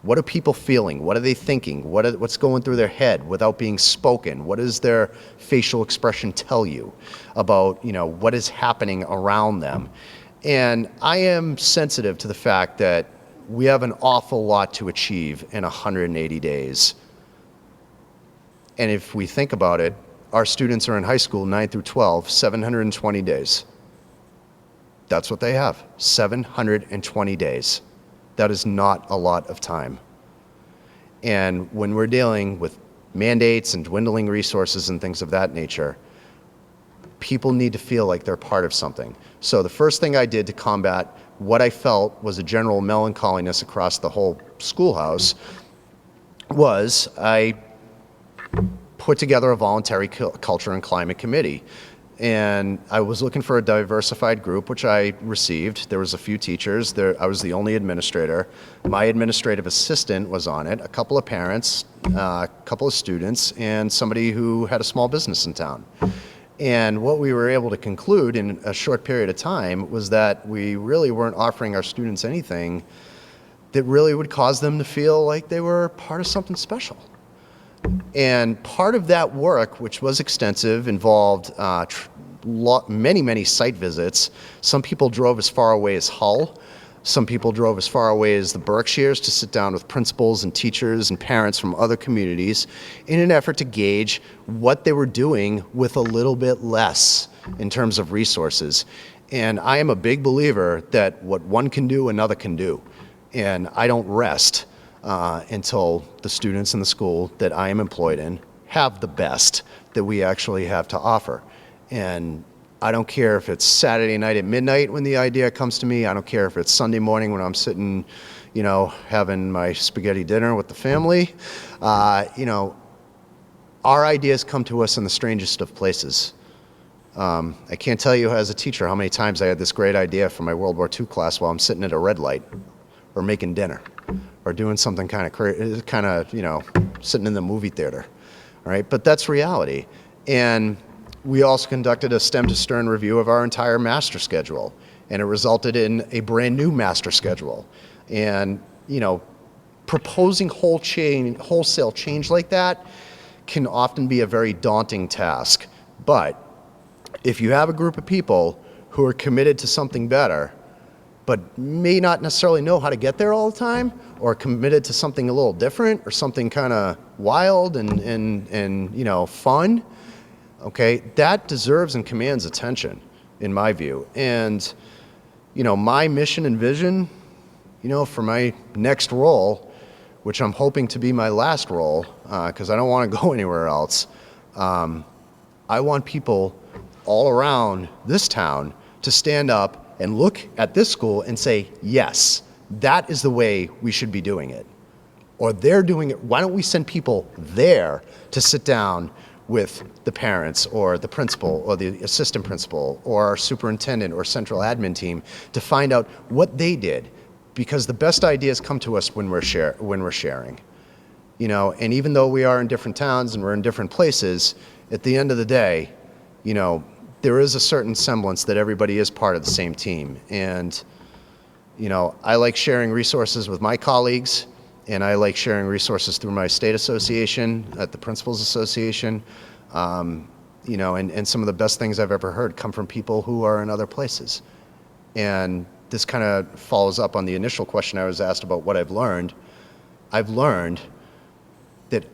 What are people feeling? What are they thinking? What's going through their head without being spoken? What does their facial expression tell you about, what is happening around them? And I am sensitive to the fact that we have an awful lot to achieve in 180 days. And if we think about it, our students are in high school 9 through 12, 720 days. That's what they have, 720 days. That is not a lot of time. And when we're dealing with mandates and dwindling resources and things of that nature, people need to feel like they're part of something. So the first thing I did to combat what I felt was a general melancholiness across the whole schoolhouse was I put together a voluntary culture and climate committee. And I was looking for a diversified group, which I received. There was a few teachers. I was the only administrator. My administrative assistant was on it, a couple of parents, a couple of students, and somebody who had a small business in town. And what we were able to conclude in a short period of time was that we really weren't offering our students anything that really would cause them to feel like they were part of something special. And part of that work, which was extensive, involved many site visits. Some people drove as far away as Hull. Some people drove as far away as the Berkshires to sit down with principals and teachers and parents from other communities in an effort to gauge what they were doing with a little bit less in terms of resources. And I am a big believer that what one can do, another can do. And I don't rest until the students in the school that I am employed in have the best that we actually have to offer. And I don't care if it's Saturday night at midnight when the idea comes to me. I don't care if it's Sunday morning when I'm sitting, having my spaghetti dinner with the family. Our ideas come to us in the strangest of places. I can't tell you as a teacher how many times I had this great idea for my World War II class while I'm sitting at a red light or making dinner or doing something kind of, sitting in the movie theater. All right, but that's reality. And we also conducted a stem to stern review of our entire master schedule, and it resulted in a brand new master schedule. And, proposing wholesale change like that can often be a very daunting task. But if you have a group of people who are committed to something better, but may not necessarily know how to get there all the time, or committed to something a little different, or something kind of wild and fun, okay, that deserves and commands attention, in my view. And, my mission and vision, for my next role, which I'm hoping to be my last role, because I don't want to go anywhere else, I want people all around this town to stand up and look at this school and say, yes, that is the way we should be doing it. Or they're doing it. Why don't we send people there to sit down with the parents or the principal or the assistant principal or our superintendent or central admin team to find out what they did? Because the best ideas come to us when we're sharing. And even though we are in different towns and we're in different places, at the end of the day, there is a certain semblance that everybody is part of the same team. And, I like sharing resources with my colleagues, and I like sharing resources through my state association, at the Principals Association. And some of the best things I've ever heard come from people who are in other places. And this kind of follows up on the initial question I was asked about what I've learned. I've learned that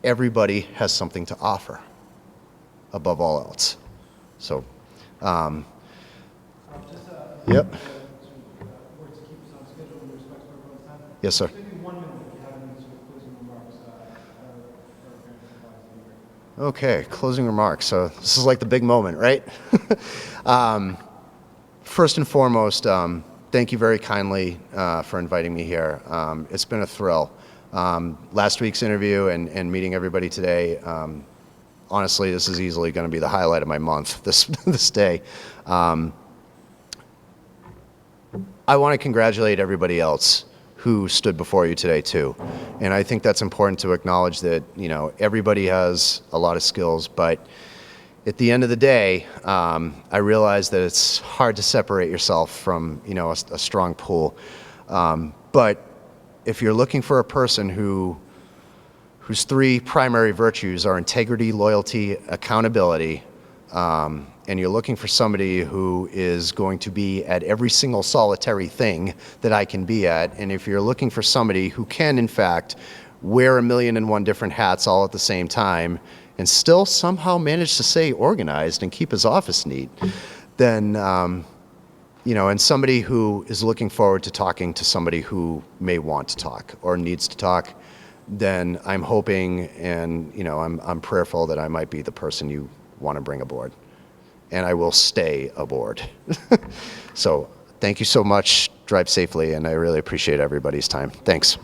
everybody has something to offer above all else. So, yep. Yes, sir. Okay, closing remarks. So this is like the big moment, right? First and foremost, thank you very kindly for inviting me here. It's been a thrill. Last week's interview and meeting everybody today, honestly, this is easily going to be the highlight of my month, this day. I want to congratulate everybody else who stood before you today, too. And I think that's important to acknowledge that, everybody has a lot of skills, but at the end of the day, I realize that it's hard to separate yourself from, a strong pool. But if you're looking for a person whose three primary virtues are integrity, loyalty, accountability, and you're looking for somebody who is going to be at every single solitary thing that I can be at, and if you're looking for somebody who can, in fact, wear 1,000,001 different hats all at the same time and still somehow manage to stay organized and keep his office neat, then, and somebody who is looking forward to talking to somebody who may want to talk or needs to talk, then I'm hoping and, I'm prayerful that I might be the person you want to bring aboard. And I will stay aboard. So thank you so much. Drive safely, and I really appreciate everybody's time. Thanks.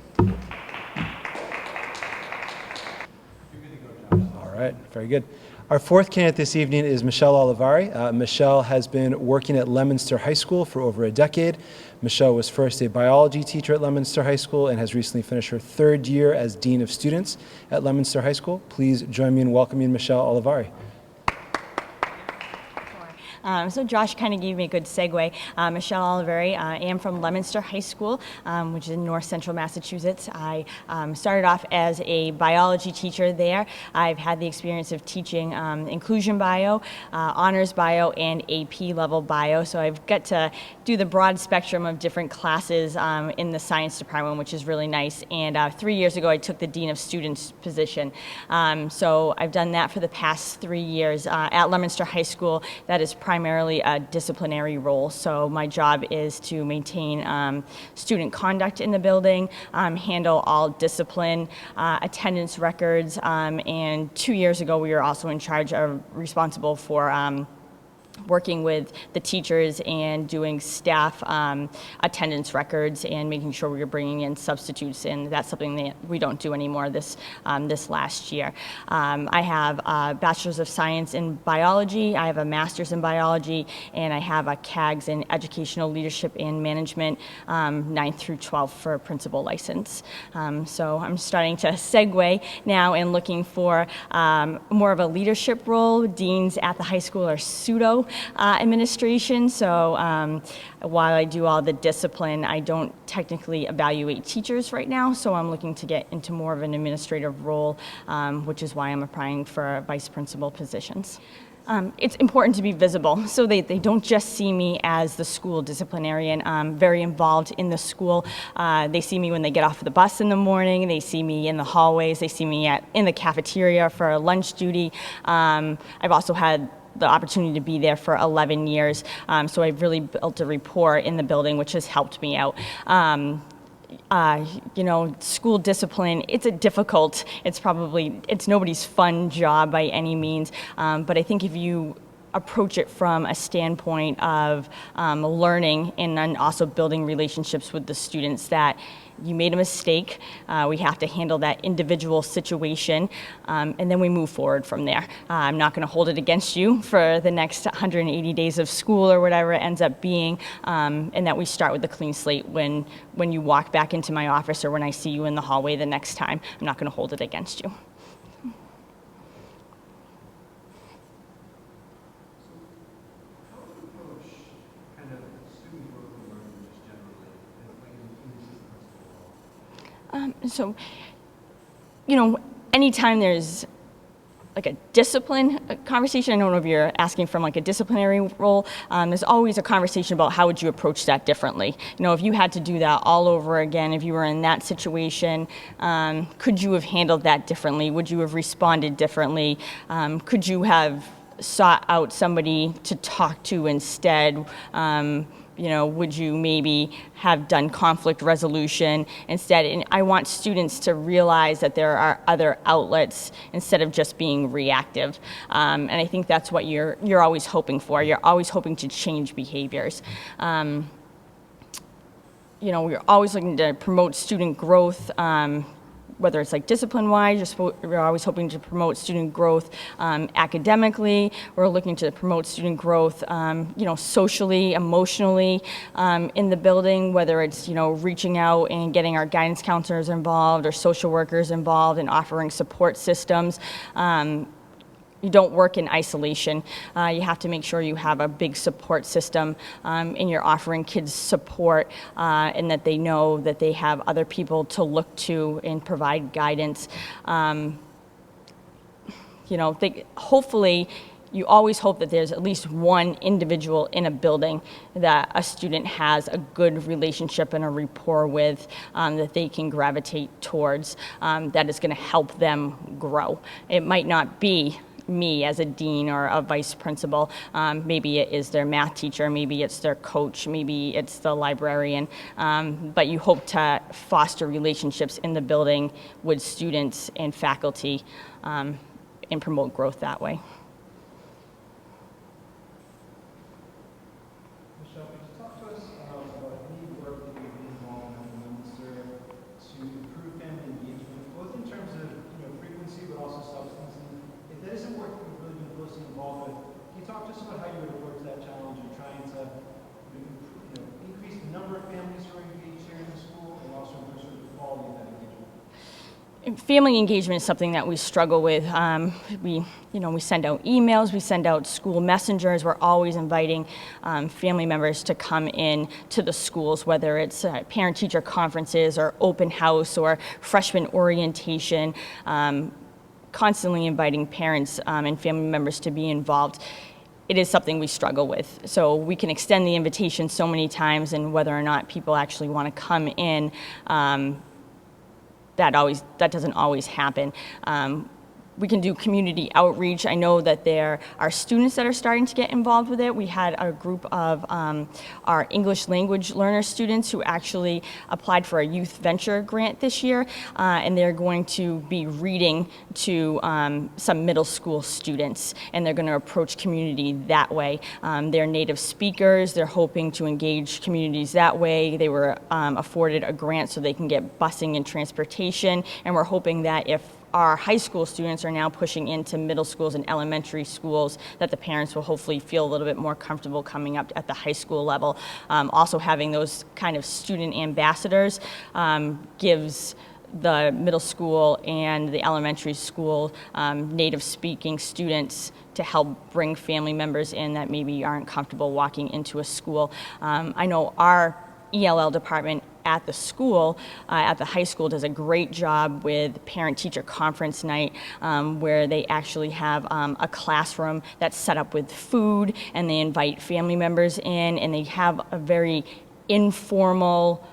All right, very good. Our fourth candidate this evening is Michelle Olivari. Michelle has been working at Leominster High School for over a decade. Michelle was first a biology teacher at Leominster High School and has recently finished her third year as Dean of Students at Leominster High School. Please join me in welcoming Michelle Olivari. So Josh kind of gave me a good segue. Michelle Olivari, I am from Leominster High School, which is in north central Massachusetts. I started off as a biology teacher there. I've had the experience of teaching inclusion bio, honors bio, and AP level bio. So I've got to do the broad spectrum of different classes in the science department, which is really nice. And 3 years ago, I took the Dean of Students position. So I've done that for the past 3 years at Leominster High School. That is primarily a disciplinary role. So my job is to maintain student conduct in the building, handle all discipline, attendance records, and 2 years ago we were also in charge of responsible for working with the teachers and doing staff attendance records and making sure we were bringing in substitutes, and that's something that we don't do anymore this last year. I have a Bachelor's of Science in Biology, I have a Master's in Biology, and I have a CAGS in Educational Leadership and Management, 9th through 12th for a principal license. So I'm starting to segue now and looking for more of a leadership role. Deans at the high school are pseudo administration, so while I do all the discipline, I don't technically evaluate teachers right now, so I'm looking to get into more of an administrative role, which is why I'm applying for vice principal positions. It's important to be visible, so they don't just see me as the school disciplinarian. I'm very involved in the school. They see me when they get off the bus in the morning, they see me in the hallways, they see me in the cafeteria for lunch duty. I've also had the opportunity to be there for 11 years, so I've really built a rapport in the building, which has helped me out. You know, school discipline, it's nobody's fun job by any means, but I think if you approach it from a standpoint of learning and then also building relationships with the students, that you made a mistake, we have to handle that individual situation, and then we move forward from there. I'm not going to hold it against you for the next 180 days of school or whatever it ends up being, and that we start with a clean slate when you walk back into my office or when I see you in the hallway the next time. I'm not going to hold it against you. So, you know, anytime there's like a discipline conversation, I don't know if you're asking from like a disciplinary role, there's always a conversation about how would you approach that differently. You know, if you had to do that all over again, if you were in that situation, could you have handled that differently? Would you have responded differently? Could you have sought out somebody to talk to instead? You know, would you maybe have done conflict resolution instead? And I want students to realize that there are other outlets instead of just being reactive. And I think that's what you're always hoping for. You're always hoping to change behaviors. You know, we're always looking to promote student growth, whether it's like discipline-wise, we're always hoping to promote student growth academically. We're looking to promote student growth, you know, socially, emotionally in the building, whether it's, you know, reaching out and getting our guidance counselors involved or social workers involved and offering support systems. You don't work in isolation. You have to make sure you have a big support system and you're offering kids support and that they know that they have other people to look to and provide guidance. You know, hopefully you always hope that there's at least one individual in a building that a student has a good relationship and a rapport with, that they can gravitate towards, that is going to help them grow. It might not be me as a dean or a vice principal. Maybe it is their math teacher, maybe it's their coach, maybe it's the librarian, but you hope to foster relationships in the building with students and faculty and promote growth that way. Michelle, could you talk to us about any work that you've been involved in Leominster to improve family engagement, both in terms of frequency but also substance? And if that isn't work that you've really been us about how you would approach that challenge in trying to increase the number of families who are engaged here in the school and also improve sort of the quality of that engagement? Family engagement is something that we struggle with. We send out emails, we send out school messengers. We're always inviting family members to come in to the schools, whether it's parent-teacher conferences or open house or freshman orientation. Constantly inviting parents and family members to be involved. It is something we struggle with. So we can extend the invitation so many times, and whether or not people actually want to come in, that doesn't always happen. We can do community outreach. I know that there are students that are starting to get involved with it. We had a group of our English language learner students who actually applied for a youth venture grant this year, and they're going to be reading to some middle school students, and they're going to approach community that way. They're native speakers. They're hoping to engage communities that way. They were afforded a grant so they can get busing and transportation, and we're hoping that if our high school students are now pushing into middle schools and elementary schools, that the parents will hopefully feel a little bit more comfortable coming up at the high school level. Also having those kind of student ambassadors gives the middle school and the elementary school native speaking students to help bring family members in that maybe aren't comfortable walking into a school. I know our ELL department at the school, at the high school, does a great job with parent-teacher conference night, where they actually have a classroom that's set up with food, and they invite family members in, and they have a very informal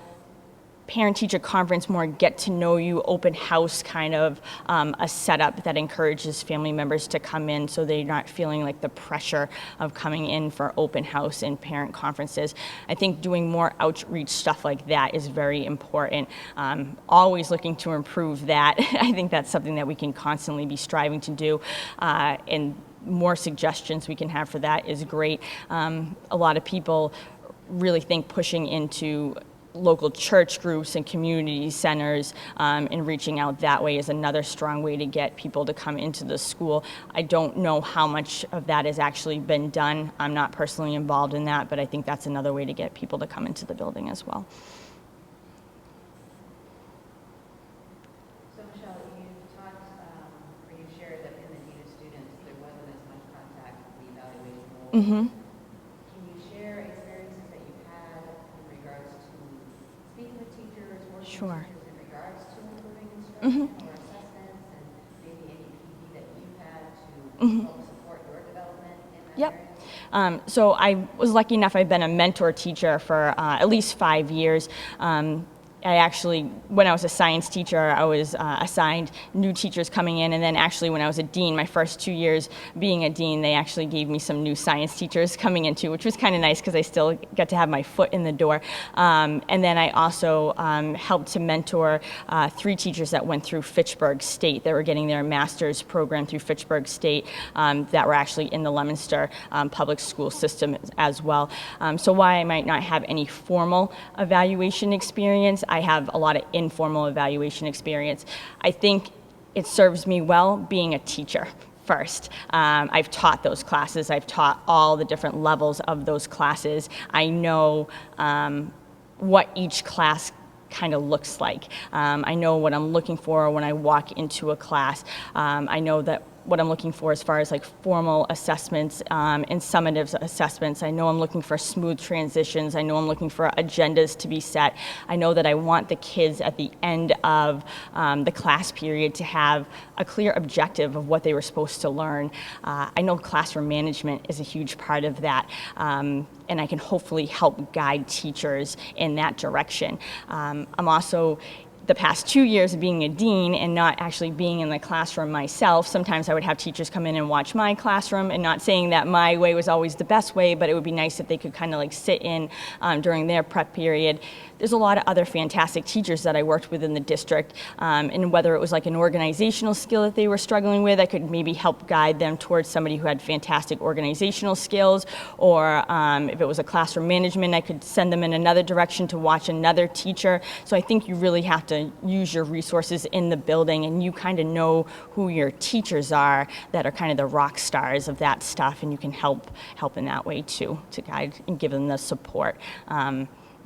parent-teacher conference, more get-to-know-you, open house kind of a setup that encourages family members to come in so they're not feeling like the pressure of coming in for open house and parent conferences. I think doing more outreach stuff like that is very important. Always looking to improve that. I think that's something that we can constantly be striving to do, and more suggestions we can have for that is great. A lot of people really think pushing into local church groups and community centers and reaching out that way is another strong way to get people to come into the school. I don't know how much of that has actually been done. I'm not personally involved in that, but I think that's another way to get people to come into the building as well. So Michelle, you've talked, or you've shared that in the native students, there wasn't as much contact with the evaluation role. Mm-hmm. Can you share experiences that you've had in regards to speaking with teachers, working Sure. with teachers in regards to improving instruction or assessments, and maybe any PD that you've had to help support your development in that Yep. area? So I was lucky enough, I've been a mentor teacher for at least 5 years. I actually, when I was a science teacher, I was assigned new teachers coming in, and then actually when I was a dean, my first 2 years being a dean, they actually gave me some new science teachers coming in too, which was kind of nice because I still got to have my foot in the door. And then I also helped to mentor 3 teachers that went through Fitchburg State, that were getting their master's program through Fitchburg State, that were actually in the Leominster public school system as well. So while I might not have any formal evaluation experience, I have a lot of informal evaluation experience. I think it serves me well being a teacher first. I've taught those classes. I've taught all the different levels of those classes. I know what each class kind of looks like. I know what I'm looking for when I walk into a class. I know that what I'm looking for as far as like formal assessments and summative assessments. I know I'm looking for smooth transitions. I know I'm looking for agendas to be set. I know that I want the kids at the end of the class period to have a clear objective of what they were supposed to learn. I know classroom management is a huge part of that, and I can hopefully help guide teachers in that direction. I'm also, the past 2 years of being a dean and not actually being in the classroom myself, sometimes I would have teachers come in and watch my classroom, and not saying that my way was always the best way, but it would be nice if they could kind of like sit in during their prep period. There's a lot of other fantastic teachers that I worked with in the district, and whether it was like an organizational skill that they were struggling with, I could maybe help guide them towards somebody who had fantastic organizational skills, or if it was a classroom management, I could send them in another direction to watch another teacher. So I think you really have to to use your resources in the building, and you kind of know who your teachers are that are kind of the rock stars of that stuff, and you can help in that way too, to guide and give them the support.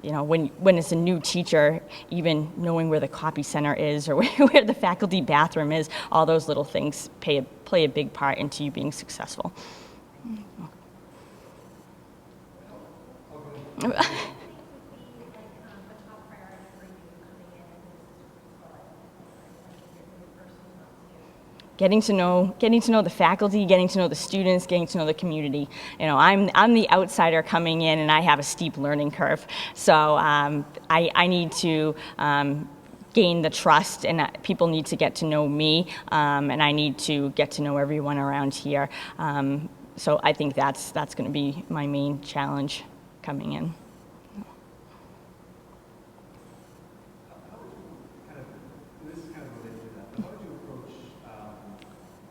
You know, when it's a new teacher, even knowing where the copy center is or where the faculty bathroom is, all those little things play a big part into you being successful. Getting to know the faculty, getting to know the students, getting to know the community. You know, I'm the outsider coming in, and I have a steep learning curve. So I need to gain the trust, and people need to get to know me, and I need to get to know everyone around here. So I think that's going to be my main challenge coming in. This is kind of related to that. How would you approach,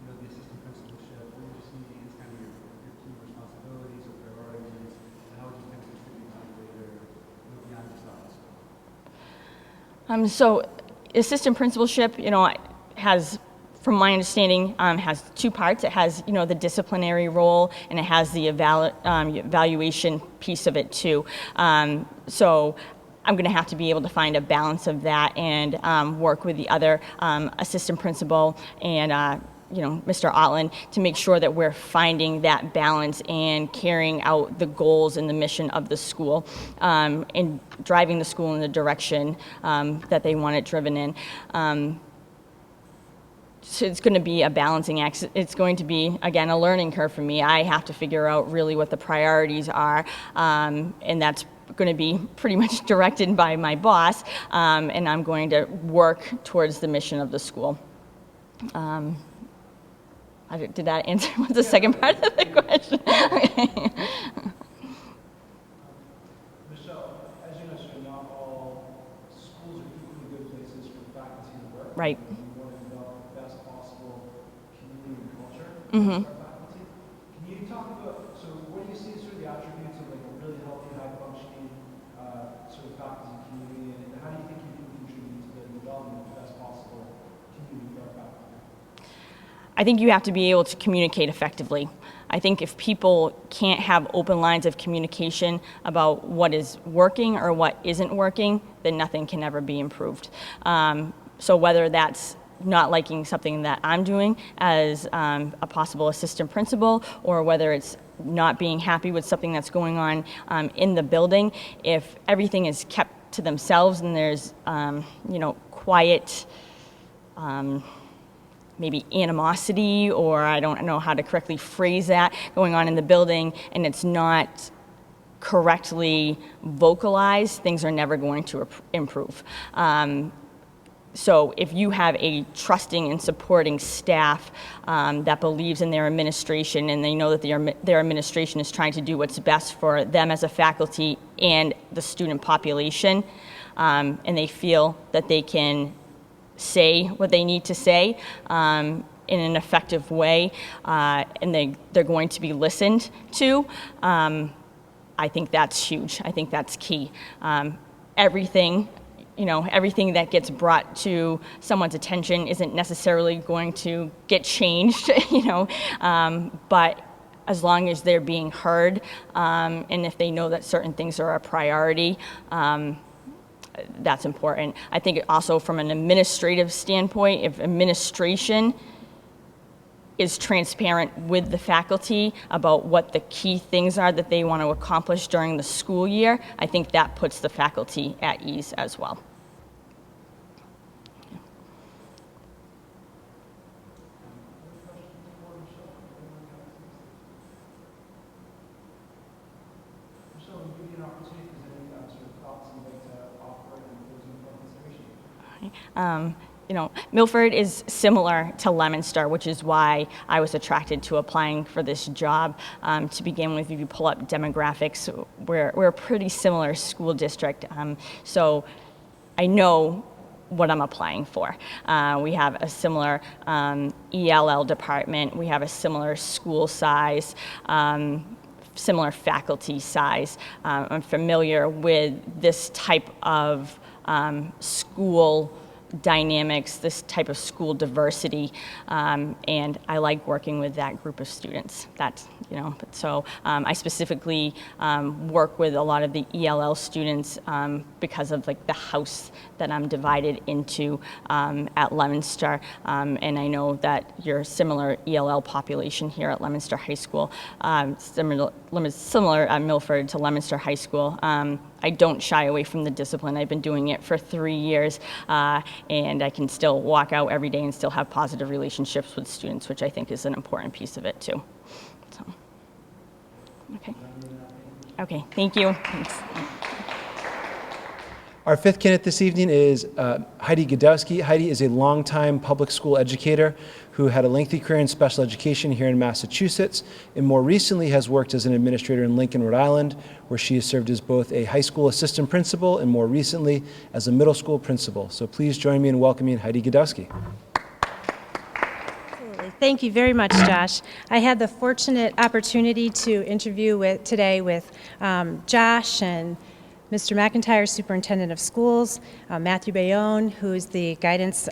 the assistant principalship? What would you see as kind of your key responsibilities or priorities, and how would you kind of contribute to the greater, beyond just office? So, assistant principalship, has, from my understanding, has two parts. It has, the disciplinary role, and it has the evaluation piece of it too. So I'm going to have to be able to find a balance of that and work with the other assistant principal and Mr. Otland to make sure that we're finding that balance and carrying out the goals and the mission of the school and driving the school in the direction that they want it driven in. So it's going to be a balancing act. It's going to be, again, a learning curve for me. I have to figure out really what the priorities are, and that's going to be pretty much directed by my boss, and I'm going to work towards the mission of the school. Did that answer what's the second part of the question? Okay. Michelle, as you mentioned, not all schools are equally good places for faculty to work. Right. We want to develop the best possible community and culture Mm-hmm. for our faculty. Can you talk about, so what do you see as sort of the attributes of like a really healthy, high-functioning sort of faculty community, and how do you think you can contribute to the development of the best possible community for our faculty? I think you have to be able to communicate effectively. I think if people can't have open lines of communication about what is working or what isn't working, then nothing can ever be improved. So whether that's not liking something that I'm doing as a possible assistant principal, or whether it's not being happy with something that's going on in the building, if everything is kept to themselves and there's quiet maybe animosity, or I don't know how to correctly phrase that, going on in the building, and it's not correctly vocalized, things are never going to improve. So if you have a trusting and supporting staff that believes in their administration, and they know that their administration is trying to do what's best for them as a faculty and the student population, and they feel that they can say what they need to say in an effective way, and they're going to be listened to, I think that's huge. I think that's key. Everything that gets brought to someone's attention isn't necessarily going to get changed, but as long as they're being heard, and if they know that certain things are a priority, that's important. I think also from an administrative standpoint, if administration is transparent with the faculty about what the key things are that they want to accomplish during the school year, I think that puts the faculty at ease as well. Milford is similar to Leominster, which is why I was attracted to applying for this job. To begin with, if you pull up demographics, we're a pretty similar school district, so I know what I'm applying for. We have a similar ELL department, we have a similar school size, similar faculty size. I'm familiar with this type of school dynamics, this type of school diversity, and I like working with that group of students. That's, so I specifically work with a lot of the ELL students because of like the house that I'm divided into at Leominster, and I know that you're a similar ELL population here at Leominster High School, similar at Milford to Leominster High School. I don't shy away from the discipline. I've been doing it for 3 years, and I can still walk out every day and still have positive relationships with students, which I think is an important piece of it too. So, okay. Okay, thank you. Thanks. Our fifth candidate this evening is Heidi Godowski. Heidi is a longtime public school educator who had a lengthy career in special education here in Massachusetts, and more recently has worked as an administrator in Lincoln, Rhode Island, where she has served as both a high school assistant principal and more recently as a middle school principal. So please join me in welcoming Heidi Godowski. Thank you very much, Josh. I had the fortunate opportunity to interview today with Josh and Mr. McIntyre, Superintendent of Schools, Matthew Bayonne, who's the guidance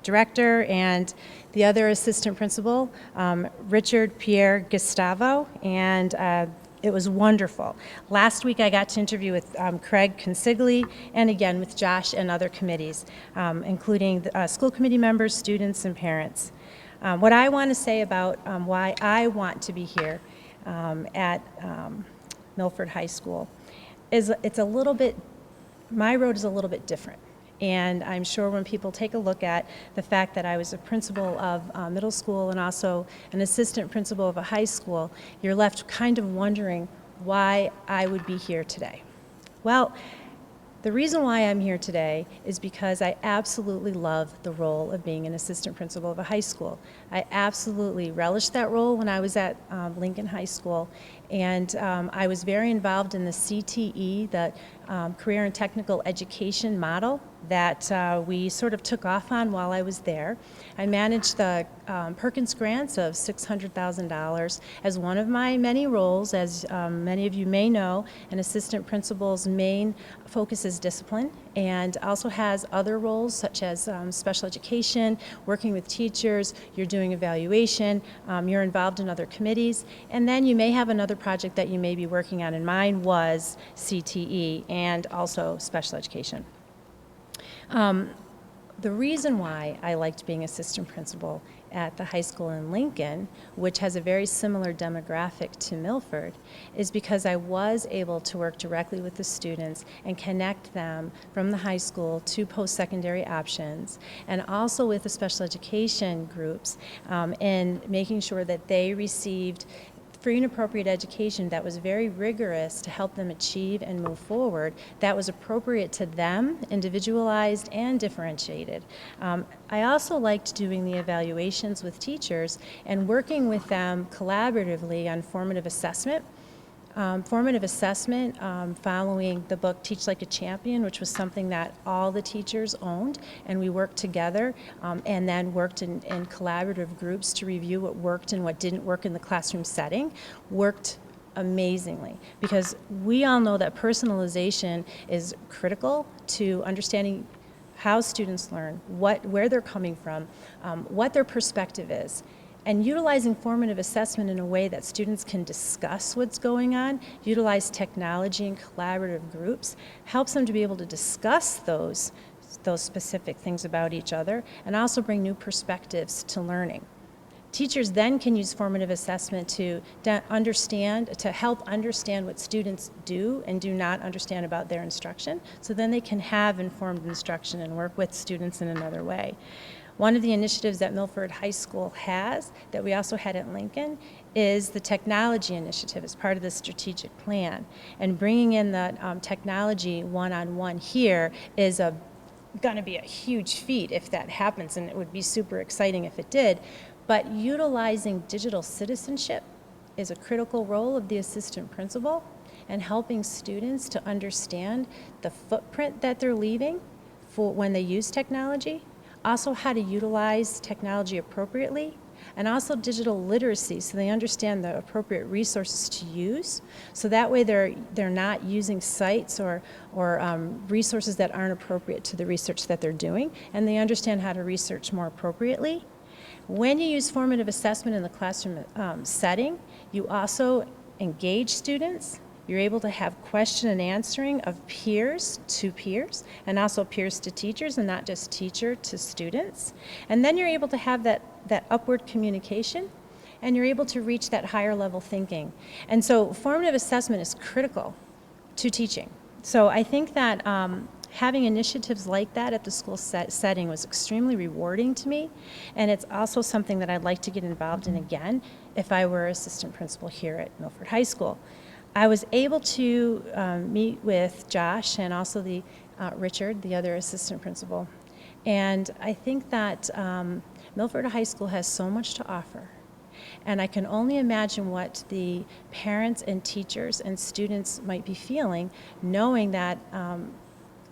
director, and the other assistant principal, Richard Pierre Gustavo, and it was wonderful. Last week I got to interview with Craig Consigli, and again with Josh and other committees, including the, school committee members, students, and parents. What I want to say about why I want to be here at Milford High School is it's a little bit, my road is a little bit different. And I'm sure when people take a look at the fact that I was a principal of middle school and also an assistant principal of a high school, you're left kind of wondering why I would be here today. Well, the reason why I'm here today is because I absolutely love the role of being an assistant principal of a high school. I absolutely relished that role when I was at Lincoln High School, and I was very involved in the CTE, the Career and Technical Education model that we sort of took off on while I was there. I managed the Perkins grants of $600,000 as one of my many roles. As many of you may know, an assistant principal's main focus is discipline, and also has other roles such as special education, working with teachers, you're doing evaluation, you're involved in other committees, and then you may have another project that you may be working on, and mine was CTE and also special education. The reason why I liked being assistant principal at the high school in Lincoln, which has a very similar demographic to Milford, is because I was able to work directly with the students and connect them from the high school to post-secondary options, and also with the special education groups, and making sure that they received free and appropriate education that was very rigorous to help them achieve and move forward, that was appropriate to them, individualized and differentiated. I also liked doing the evaluations with teachers and working with them collaboratively on formative assessment. Following the book Teach Like a Champion, which was something that all the teachers owned, and we worked together and then worked in collaborative groups to review what worked and what didn't work in the classroom setting, worked amazingly, because we all know that personalization is critical to understanding how students learn, where they're coming from, what their perspective is. And utilizing formative assessment in a way that students can discuss what's going on, utilize technology and collaborative groups, helps them to be able to discuss those specific things about each other, and also bring new perspectives to learning. Teachers then can use formative assessment to help understand what students do and do not understand about their instruction, so then they can have informed instruction and work with students in another way. One of the initiatives that Milford High School has, that we also had at Lincoln, is the technology initiative as part of the strategic plan. And bringing in the technology one-on-one here is going to be a huge feat if that happens, and it would be super exciting if it did. But utilizing digital citizenship is a critical role of the assistant principal, and helping students to understand the footprint that they're leaving for when they use technology. Also, how to utilize technology appropriately, and also digital literacy, so they understand the appropriate resources to use. So that way they're not using sites or resources that aren't appropriate to the research that they're doing, and they understand how to research more appropriately. When you use formative assessment in the classroom setting, you also engage students. You're able to have question and answering of peers to peers, and also peers to teachers, and not just teacher to students. And then you're able to have that upward communication, and you're able to reach that higher level thinking. And so formative assessment is critical to teaching. So I think that having initiatives like that at the school setting was extremely rewarding to me, and it's also something that I'd like to get involved in again if I were assistant principal here at Milford High School. I was able to meet with Josh and also Richard, the other assistant principal, and I think that Milford High School has so much to offer. And I can only imagine what the parents and teachers and students might be feeling, knowing that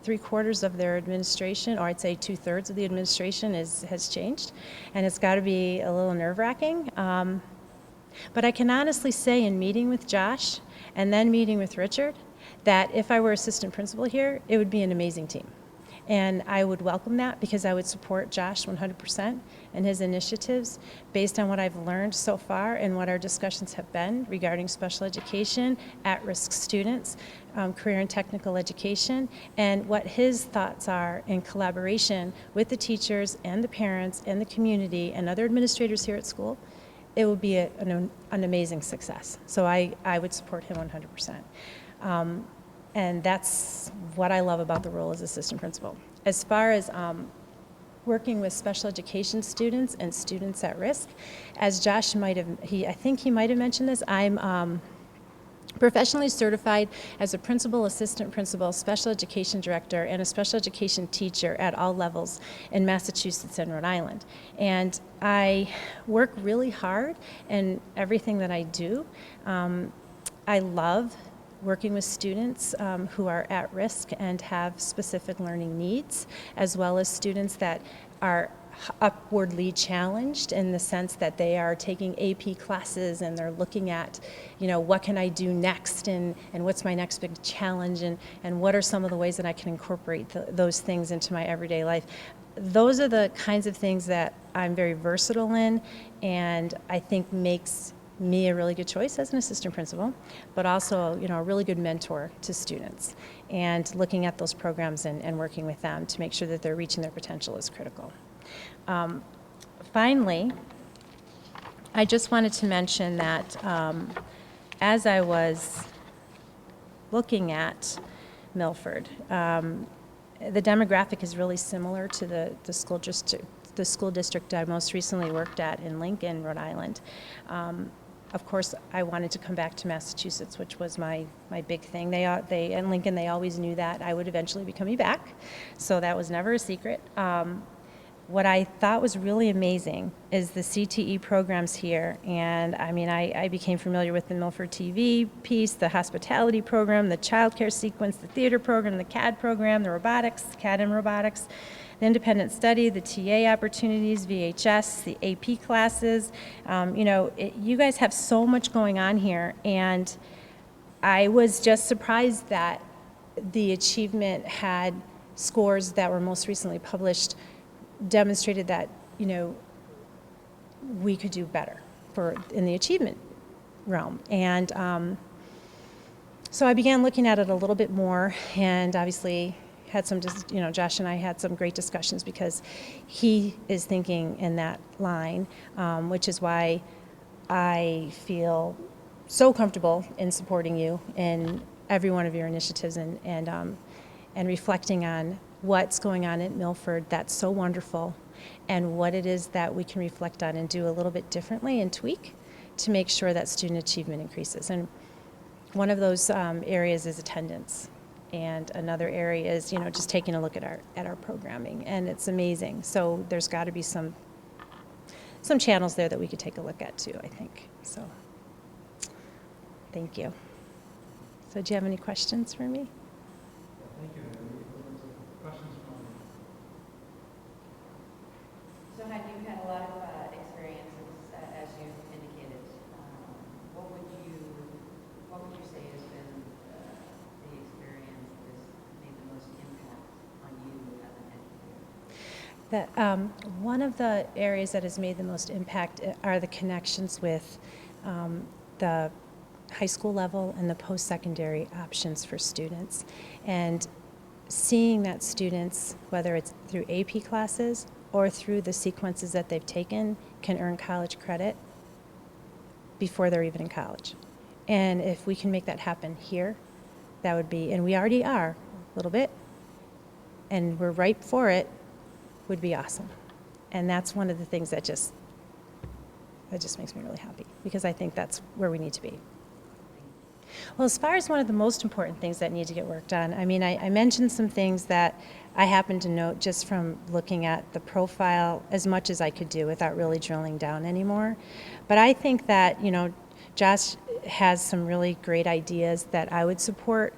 3/4 of their administration, or I'd say 2/3 of the administration has changed, and it's got to be a little nerve-wracking. But I can honestly say, in meeting with Josh and then meeting with Richard, that if I were assistant principal here, it would be an amazing team. And I would welcome that, because I would support Josh 100% and his initiatives based on what I've learned so far and what our discussions have been regarding special education, at-risk students, career and technical education, and what his thoughts are in collaboration with the teachers and the parents and the community and other administrators here at school. It would be an amazing success. So I would support him 100%. And that's what I love about the role as assistant principal. As far as working with special education students and students at risk, as Josh I think he might have mentioned this, I'm professionally certified as a principal, assistant principal, special education director, and a special education teacher at all levels in Massachusetts and Rhode Island. And I work really hard in everything that I do. I love working with students who are at risk and have specific learning needs, as well as students that are upwardly challenged in the sense that they are taking AP classes and they're looking at, what can I do next, and what's my next big challenge, and what are some of the ways that I can incorporate those things into my everyday life. Those are the kinds of things that I'm very versatile in, and I think makes me a really good choice as an assistant principal, but also, a really good mentor to students. And looking at those programs and working with them to make sure that they're reaching their potential is critical. Finally, I just wanted to mention that as I was looking at Milford, the demographic is really similar to the school district I most recently worked at in Lincoln, Rhode Island. Of course, I wanted to come back to Massachusetts, which was my big thing. In Lincoln, they always knew that I would eventually be coming back, so that was never a secret. What I thought was really amazing is the CTE programs here, and I became familiar with the Milford TV piece, the hospitality program, the child care sequence, the theater program, the CAD program, the robotics, CAD and robotics, the independent study, the TA opportunities, VHS, the AP classes. You guys have so much going on here, and I was just surprised that the achievement had scores that were most recently published demonstrated that, we could do better in the achievement realm. And so I began looking at it a little bit more, and obviously had some, Josh and I had some great discussions because he is thinking in that line, which is why I feel so comfortable in supporting you in every one of your initiatives and reflecting on what's going on at Milford that's so wonderful, and what it is that we can reflect on and do a little bit differently and tweak to make sure that student achievement increases. And one of those areas is attendance, and another area is just taking a look at our programming, and it's amazing. So there's got to be some channels there that we could take a look at too, I think. So thank you. So do you have any questions for me? Thank you. Questions from So have you had a lot of experience as That one of the areas that has made the most impact are the connections with the high school level and the post-secondary options for students. And seeing that students, whether it's through AP classes or through the sequences that they've taken, can earn college credit before they're even in college. And if we can make that happen here, that would be, and we already are a little bit, and we're ripe for it, would be awesome. And that's one of the things that just makes me really happy, because I think that's where we need to be. Well, as far as one of the most important things that need to get worked on, I mean, I mentioned some things that I happened to note just from looking at the profile as much as I could do without really drilling down anymore. But I think that, you know, Josh has some really great ideas that I would support,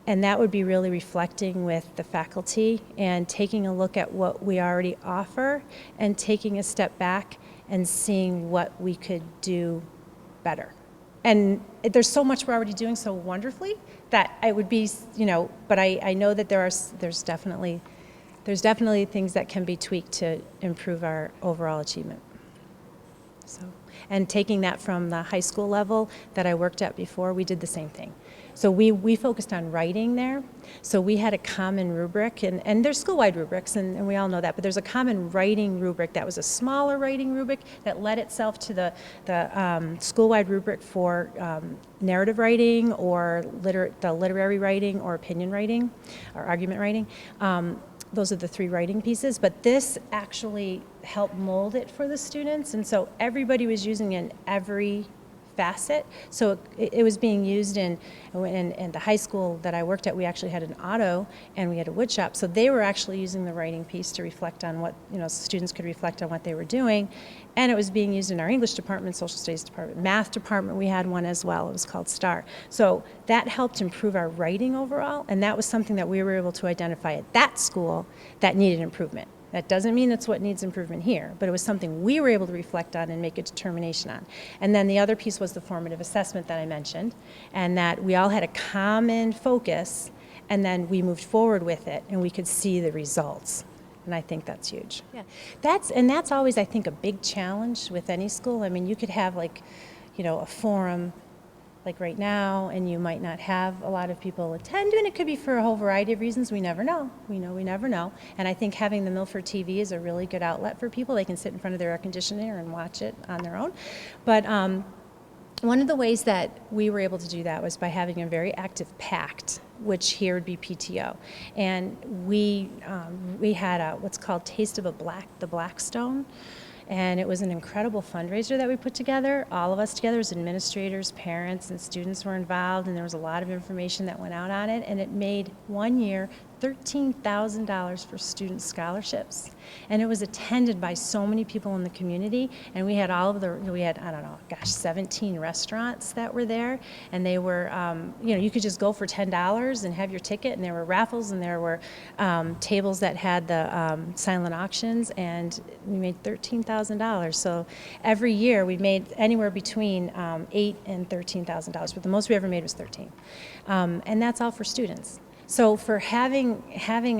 and that would be really reflecting with the faculty and taking a look at what we already offer and taking a step back and seeing what we could do better. And there's so much we're already doing so wonderfully that I would be, you know, but I know that there's definitely things that can be tweaked to improve our overall achievement. So, and taking that from the high school level that I worked at before, we did the same thing. So we focused on writing there. So we had a common rubric, and there's school-wide rubrics, and we all know that, but there's a common writing rubric that was a smaller writing rubric that led itself to the school-wide rubric for narrative writing or the literary writing or opinion writing or argument writing. Those are the three writing pieces, but this actually helped mold it for the students, and so everybody was using it in every facet. So it was being used in the high school that I worked at. We actually had an auto and we had a wood shop, so they were actually using the writing piece to reflect on what, you know, students could reflect on what they were doing. And it was being used in our English department, social studies department, math department. We had one as well. It was called STAR. So that helped improve our writing overall, and that was something that we were able to identify at that school that needed improvement. That doesn't mean it's what needs improvement here, but it was something we were able to reflect on and make a determination on. And then the other piece was the formative assessment that I mentioned, and that we all had a common focus, and then we moved forward with it, and we could see the results. And I think that's huge. Yeah, that's always, I think, a big challenge with any school. I mean, you could have, like, you know, a forum like right now, and you might not have a lot of people attend, and it could be for a whole variety of reasons. We never know. We never know. And I think having the Milford TV is a really good outlet for people. They can sit in front of their air conditioner and watch it on their own. But one of the ways that we were able to do that was by having a very active PACT, which here would be PTO. And we had what's called Taste of the Blackstone. And it was an incredible fundraiser that we put together. All of us together as administrators, parents, and students were involved, and there was a lot of information that went out on it, and it made one year $13,000 for student scholarships. And it was attended by so many people in the community, and we had I don't know, 17 restaurants that were there, and they were, you know, you could just go for $10 and have your ticket, and there were raffles, and there were tables that had the silent auctions, and we made $13,000. So every year we made anywhere between $8,000 and $13,000, but the most we ever made was 13. And that's all for students. So for having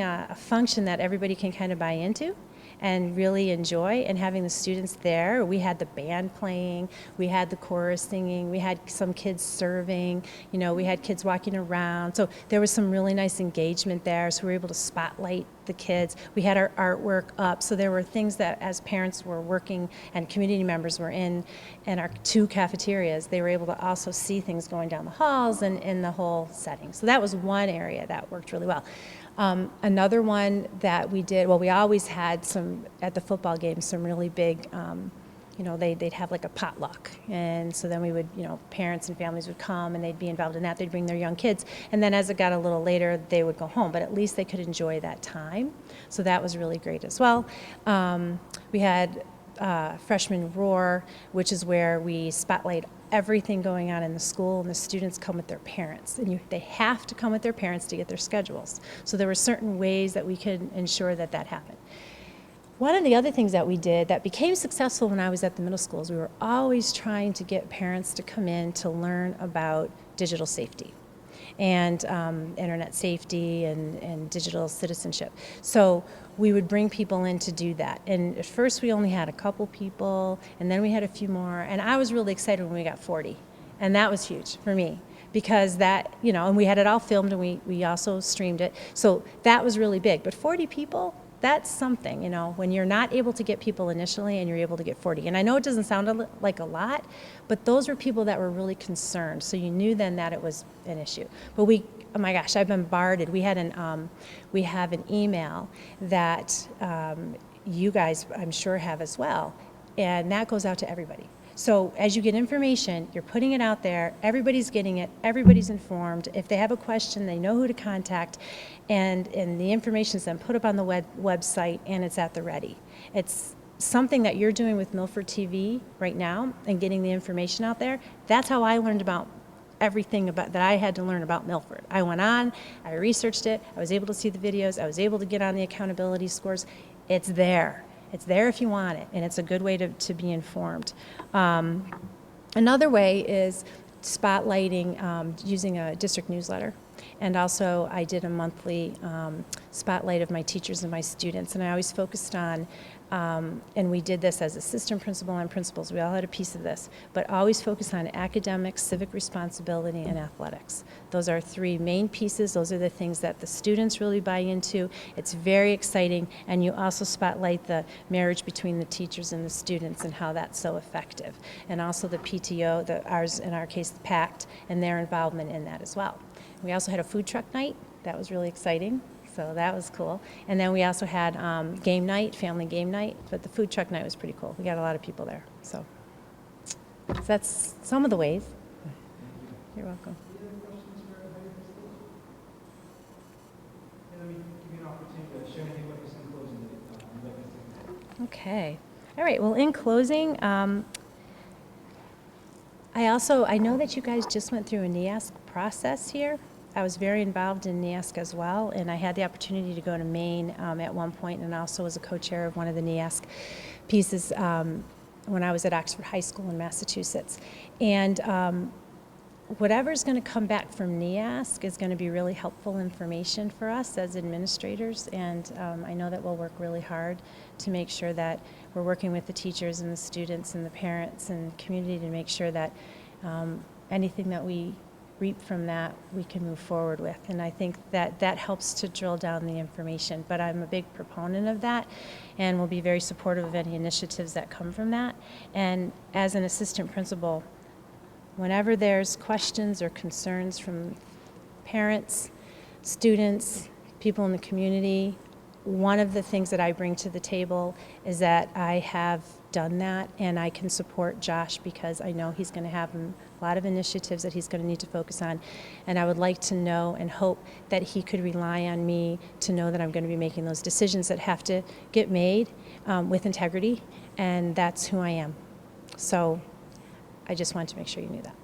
a function that everybody can kind of buy into and really enjoy, and having the students there, we had the band playing, we had the chorus singing, we had some kids serving, you know, we had kids walking around. So there was some really nice engagement there, so we were able to spotlight the kids. We had our artwork up, so there were things that as parents were working and community members were in our two cafeterias, they were able to also see things going down the halls and in the whole setting. So that was one area that worked really well. Another one that we did, well, we always had some, at the football games, some really big, you know, they'd have like a potluck. And so then we would, you know, parents and families would come and they'd be involved in that. They'd bring their young kids. And then as it got a little later, they would go home. But at least they could enjoy that time. So that was really great as well. We had Freshman Roar, which is where we spotlight everything going on in the school, and the students come with their parents, and they have to come with their parents to get their schedules. So there were certain ways that we could ensure that that happened. One of the other things that we did that became successful when I was at the middle schools, we were always trying to get parents to come in to learn about digital safety. and internet safety and digital citizenship. So we would bring people in to do that. And at first we only had a couple people, and then we had a few more, and I was really excited when we got 40. And that was huge for me, because that, you know, and we had it all filmed, and we also streamed it. So that was really big. But 40 people, that's something, you know, when you're not able to get people initially and you're able to get 40. And I know it doesn't sound like a lot, but those were people that were really concerned. So you knew then that it was an issue. But oh my gosh, I've been bombarded. We have an email that you guys, I'm sure, have as well. And that goes out to everybody. So as you get information, you're putting it out there, everybody's getting it, everybody's informed. If they have a question, they know who to contact, and the information is then put up on the website, and it's at the ready. It's something that you're doing with Milford TV right now and getting the information out there. That's how I learned about everything that I had to learn about Milford. I went on, I researched it, I was able to see the videos, I was able to get on the accountability scores. It's there. It's there if you want it, and it's a good way to be informed. Another way is spotlighting using a district newsletter. And also I did a monthly spotlight of my teachers and my students, and I always focused on, and we did this as assistant principal and principals, we all had a piece of this, but always focus on academics, civic responsibility, and athletics. Those are three main pieces. Those are the things that the students really buy into. It's very exciting, and you also spotlight the marriage between the teachers and the students and how that's so effective. And also the PTO, in our case, the PACT, and their involvement in that as well. We also had a food truck night. That was really exciting. So that was cool. And then we also had game night, family game night, but the food truck night was pretty cool. We got a lot of people there. So that's some of the ways. You're welcome. Okay. All right. Well, in closing, I know that you guys just went through a NEASC process here. I was very involved in NEASC as well, and I had the opportunity to go to Maine at one point, and also was a co-chair of one of the NEASC pieces when I was at Oxford High School in Massachusetts. And whatever's going to come back from NEASC is going to be really helpful information for us as administrators, and I know that we'll work really hard to make sure that we're working with the teachers and the students and the parents and community to make sure that anything that we reap from that we can move forward with. And I think that helps to drill down the information. But I'm a big proponent of that, and will be very supportive of any initiatives that come from that. And as an assistant principal, whenever there's questions or concerns from parents, students, people in the community, one of the things that I bring to the table is that I have done that, and I can support Josh because I know he's going to have a lot of initiatives that he's going to need to focus on, and I would like to know and hope that he could rely on me to know that I'm going to be making those decisions that have to get made with integrity, and that's who I am. So I just wanted to make sure you knew that.